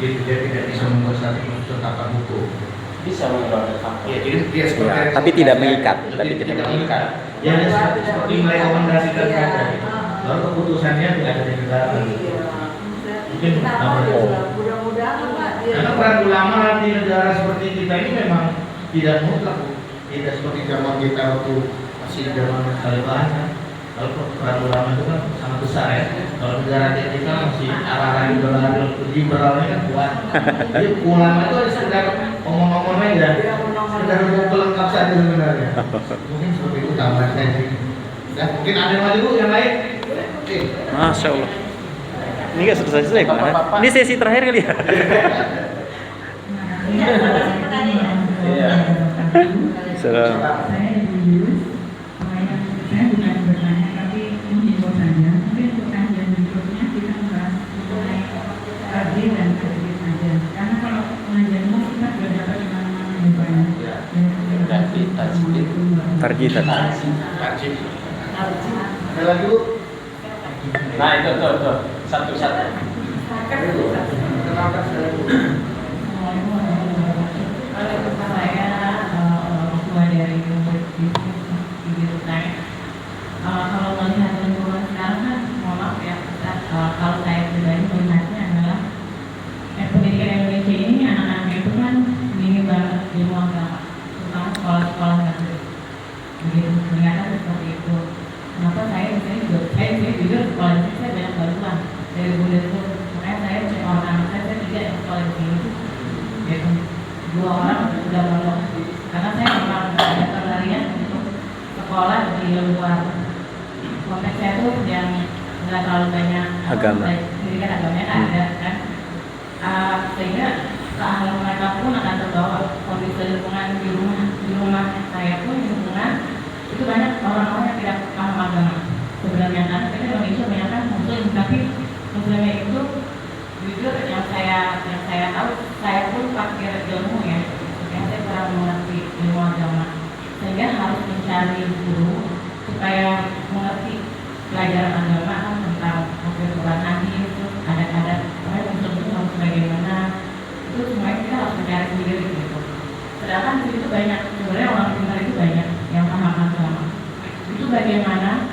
Jadi dia tidak bisa membuat satu ketetapan hukum. Bisa mengeluarkan fatwa. Ya, jadi dia sebenarnya Tapi tidak mengikat. Ya, seperti merekomendasikan saja. Lalu keputusannya tidak ada di negara. Mungkin mudah-mudahan Pak. karena peran ulama di negara seperti kita ini memang tidak mutlak, tidak seperti zaman kita waktu masih zaman Taliban. Kalau peran ulama itu kan sangat besar ya. Kalau negara kita masih arah-arah liberalnya kan kuat. Jadi ulama itu sekedar omong-omong aja, sekedar untuk pelengkap saja sebenarnya. Mungkin seperti itu tambahan saya sih. Ya, mungkin ada yang lagi Bu yang lain? Oke. Masya Allah. Ini nggak selesai Pak. Ini sesi terakhir kali ya. Iya. Salam. Saya Yus, saya bukan bertanya tapi menghibur saja. Mungkin untuk kajian berikutnya kita bahas mengenai target dan target saja. Karena kalau pengajian umum kita sudah dapat kemana-mana yang banyak. Tarjih. Ada lagi Bu? Nah itu tuh satu-satu. Kenalkan saya Bu. Kalau saya ketua dari bisnis di saya, kalau melihat lingkungan sekarang kan, mohon maaf ya, kalau saya pribadi melihatnya adalah pendidikan Indonesia ini anak-anak itu kan minim banget ilmu agama, terutama sekolah-sekolah negeri. Begitu ternyata seperti itu. Kenapa saya misalnya juga, saya jujur sekolah di sini saya banyak bantuan dari Bundeswehr. Makanya saya punya orang anak saya tidak yang sekolah di sini. Gitu. 2 orang sudah mondok karena saya memang ada pelarian untuk sekolah di luar konteks saya tuh yang nggak terlalu banyak Agama. pendidikan agamanya ada kan, sehingga keahlian mereka pun akan terbawa. Kondisi lingkungan di rumah saya pun lingkungan itu banyak orang-orang yang tidak paham agama sebenarnya, kan kita Indonesia banyak kan muslim, tapi muslimnya itu jujur yang saya tahu, saya pun pakai ilmu ya, yang saya kurang mengerti ilmu agama, sehingga harus mencari guru supaya mengerti pelajaran agama kan tentang Quran hadis itu ada unsur itu harus bagaimana, itu semuanya kita harus mencari sendiri gitu. Sedangkan di situ banyak sebenarnya orang pintar itu banyak yang paham agama. Itu bagaimana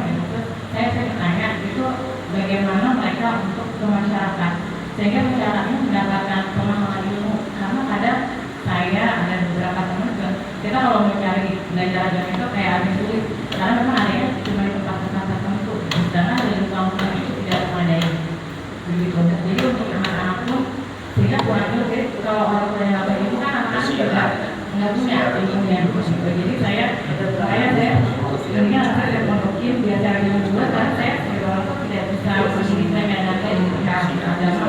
gitu. Terus saya bertanya itu bagaimana mereka untuk ke masyarakat sehingga masyarakatnya mendapatkan pemahaman ilmu, karena kadang saya ada beberapa teman juga kita kalau mencari belajar agama itu kayak ada sulit karena memang ada yang cuma di tempat-tempat tertentu, sedangkan ada lingkungan itu tidak memadai begitu. Jadi untuk anak-anak pun sehingga kurang lebih kalau orang tua yang nggak itu kan anak-anak juga nggak punya ilmunya begitu. Jadi saya sebenarnya saya mondokin biasa ilmu juga karena saya sebagai orang tua tidak bisa mendidik dan agama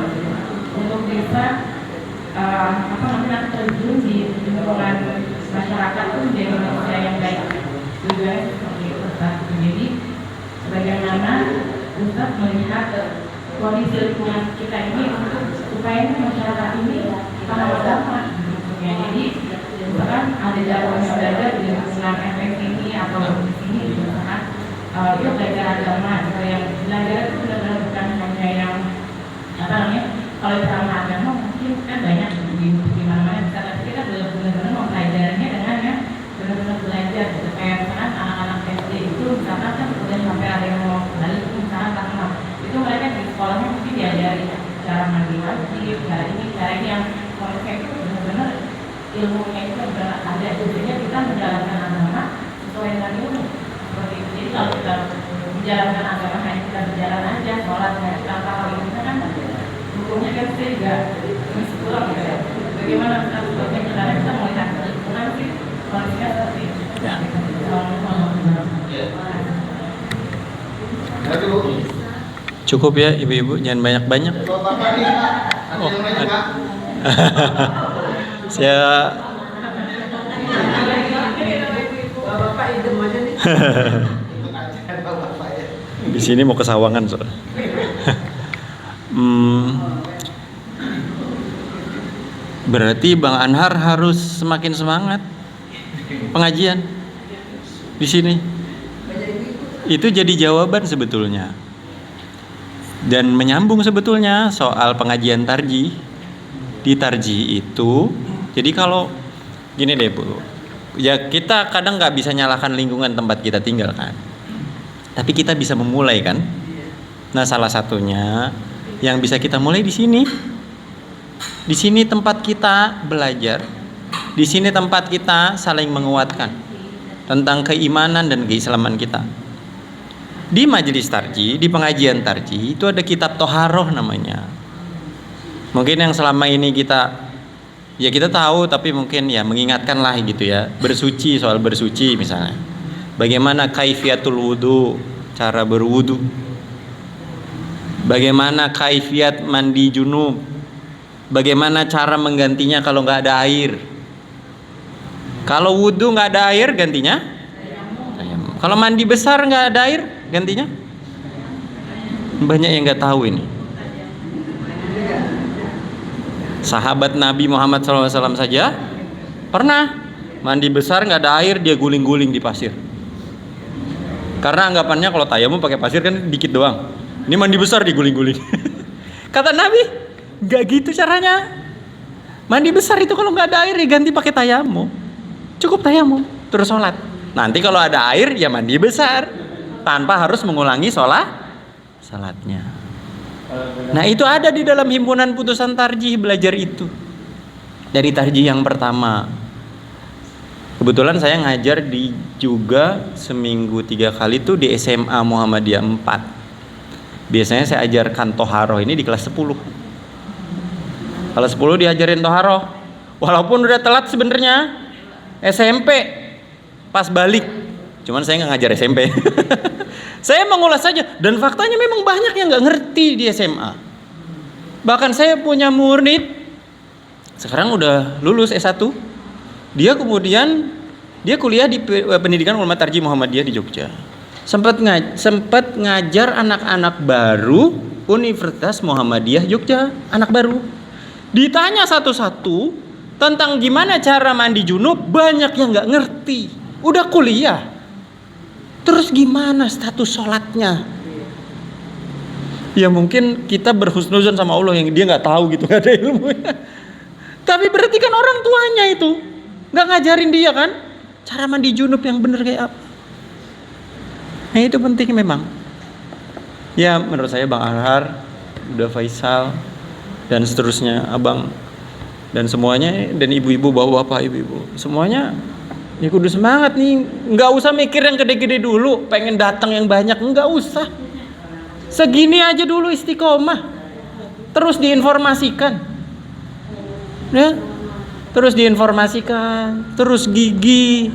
untuk bisa terjun di lingkungan masyarakat itu menjadi manusia yang baik juga seperti itu. Jadi bagaimana Ustaz melihat kondisi lingkungan kita ini untuk supaya masyarakat ini paham agama gitu ya. Jadi misalkan ada jadwalnya belajar di lingkungan FX ini atau di sini gitu kan, itu belajar agama gitu, yang belajar itu benar-benar bukan hanya yang kalau sama agama mungkin kan banyak di mana-mana bisa, tapi kita benar-benar mempelajarinya dengan yang benar-benar belajar gitu. Kayak misalkan anak-anak SD itu misalkan kan udah sampai ada yang mau balik misalkan karena itu mereka di sekolahnya mungkin diajari cara mandi wajib, cara ini yang konsep itu benar-benar ilmunya itu benar ada, jadinya kita menjalankan agama sesuai dengan ilmu seperti itu. Jadi kalau kita menjalankan agama hanya kita berjalan aja sholat tanpa hal ini kan hukumnya kan saya juga masih kurang gitu ya. Bagaimana cara kita melihat lingkungan sih kondisinya seperti itu. Ya. Cukup ya ibu-ibu, jangan banyak-banyak. Kalau Bapak nih Pak, ada yang lain Pak? Saya Bapak idem aja nih. di sini mau ke Sawangan soalnya. Berarti Bang Anhar harus semakin semangat pengajian di sini. Itu jadi jawaban sebetulnya. Dan menyambung sebetulnya soal pengajian tarjih. Di tarjih itu, jadi kalau gini deh Bu, ya kita kadang nggak bisa nyalahkan lingkungan tempat kita tinggal kan, tapi kita bisa memulai kan. Nah salah satunya yang bisa kita mulai di sini. Di sini tempat kita belajar, di sini tempat kita saling menguatkan tentang keimanan dan keislaman kita. Di majelis tarji, di pengajian tarji itu ada kitab toharoh namanya. Mungkin yang selama ini kita tahu, tapi mungkin ya mengingatkan lah gitu ya. Bersuci, soal bersuci misalnya. Bagaimana kaifiatul wudu, cara berwudu. Bagaimana kaifiat mandi junub. Bagaimana cara menggantinya kalau nggak ada air. Kalau wudu nggak ada air, gantinya tayamum. Kalau mandi besar nggak ada air, gantinya. Banyak yang nggak tahu ini. Sahabat Nabi Muhammad SAW saja pernah mandi besar nggak ada air, dia guling-guling di pasir. Karena anggapannya kalau tayamum pakai pasir kan dikit doang. Ini mandi besar diguling-guling. Kata Nabi, nggak gitu caranya. Mandi besar itu kalau nggak ada air ya ganti pakai tayamum. Cukup tayamum, terus sholat. Nanti kalau ada air ya mandi besar, tanpa harus mengulangi salatnya. Nah itu ada di dalam himpunan putusan tarjih, belajar itu dari tarjih yang pertama. Kebetulan saya ngajar juga seminggu 3 kali tuh di SMA Muhammadiyah 4. Biasanya saya ajarkan toharoh ini di kelas 10. Kalau 10 diajarin toharoh, walaupun udah telat sebenarnya. SMP pas balik, cuman saya nggak ngajar SMP. Saya mengulas saja, dan faktanya memang banyak yang nggak ngerti di SMA. Bahkan saya punya murid sekarang udah lulus S1, dia kuliah di pendidikan ulama tarjih Muhammadiyah di Jogja. Sempat ngajar anak-anak baru Universitas Muhammadiyah Jogja, anak baru. Ditanya satu-satu tentang gimana cara mandi junub, banyak yang nggak ngerti. Udah kuliah, terus gimana status sholatnya? Ya mungkin kita berhusnuzon sama Allah yang dia nggak tahu gitu, nggak ada ilmunya. Tapi berarti kan orang tuanya itu nggak ngajarin dia kan cara mandi junub yang bener kayak apa. Nah itu penting memang. Ya menurut saya Bang Arhar, udah Faisal dan seterusnya, Abang dan semuanya, dan ibu-ibu, bapak-bapak, ibu-ibu, semuanya ya kudu semangat nih. Nggak usah mikir yang gede-gede dulu, pengen datang yang banyak, nggak usah. Segini aja dulu istiqomah, terus diinformasikan, ya, terus diinformasikan, terus gigi,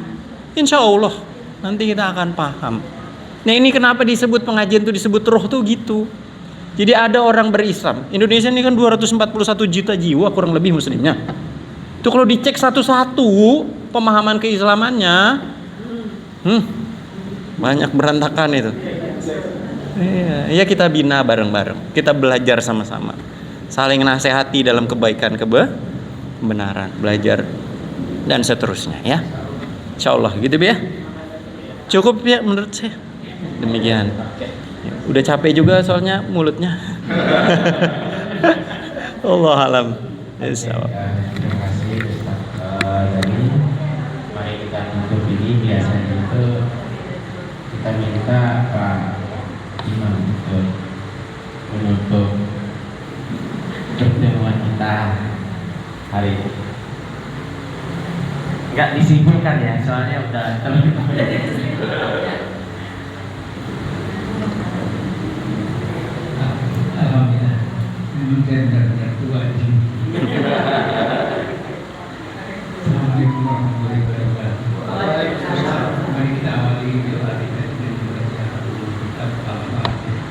insya Allah nanti kita akan paham. Nah ini kenapa disebut pengajian tuh disebut ruh tuh gitu. Jadi ada orang berislam. Indonesia ini kan 241 juta jiwa kurang lebih muslimnya. Itu kalau dicek satu-satu pemahaman keislamannya, banyak berantakan itu. Ya kita bina bareng-bareng, kita belajar sama-sama, saling nasihati dalam kebaikan, kebenaran, belajar dan seterusnya ya. Insya Allah gitu ya. Cukup ya menurut saya. Demikian. Udah capek juga soalnya mulutnya. Allah alam. Terima kasih Ustaz. Jadi mari kita tutup ini. Biasanya itu kita minta Pak Imam untuk menutup pertemuan kita hari ini. Enggak disimpulkan ya, soalnya udah Alhamdulillah, memang saya benar-benar tua di sini. Assalamualaikum warahmatullahi wabarakatuh. Mari kita awali doa kita dengan membaca kitab Al-Fatihah.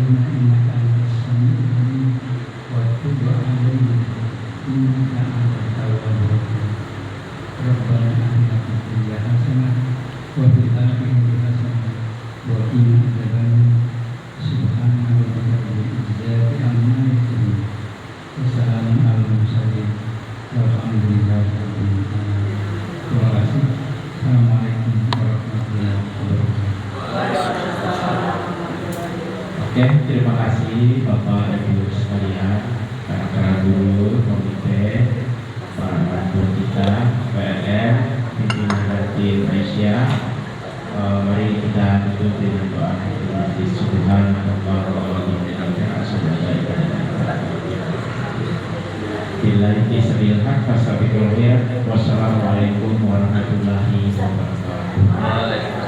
ربنا إنك أنت السميع العليم وتب علينا إنك أنت التواب الرحيم ربنا آتنا في الدنيا حسنة وفي الآخرة حسنة وقنا عذاب النار سبحان ربك رب العزة عما يصفون وسلام على المرسلين والحمد لله رب العالمين. Terima kasih. Assalamualaikum warahmatullahi wabarakatuh. Oke, terima kasih Bapak Ibu sekalian, para guru, komite, para guru kita, PLN, pimpinan dan tim Aisyah. Mari kita tutup dengan doa Wassalamualaikum warahmatullahi wabarakatuh.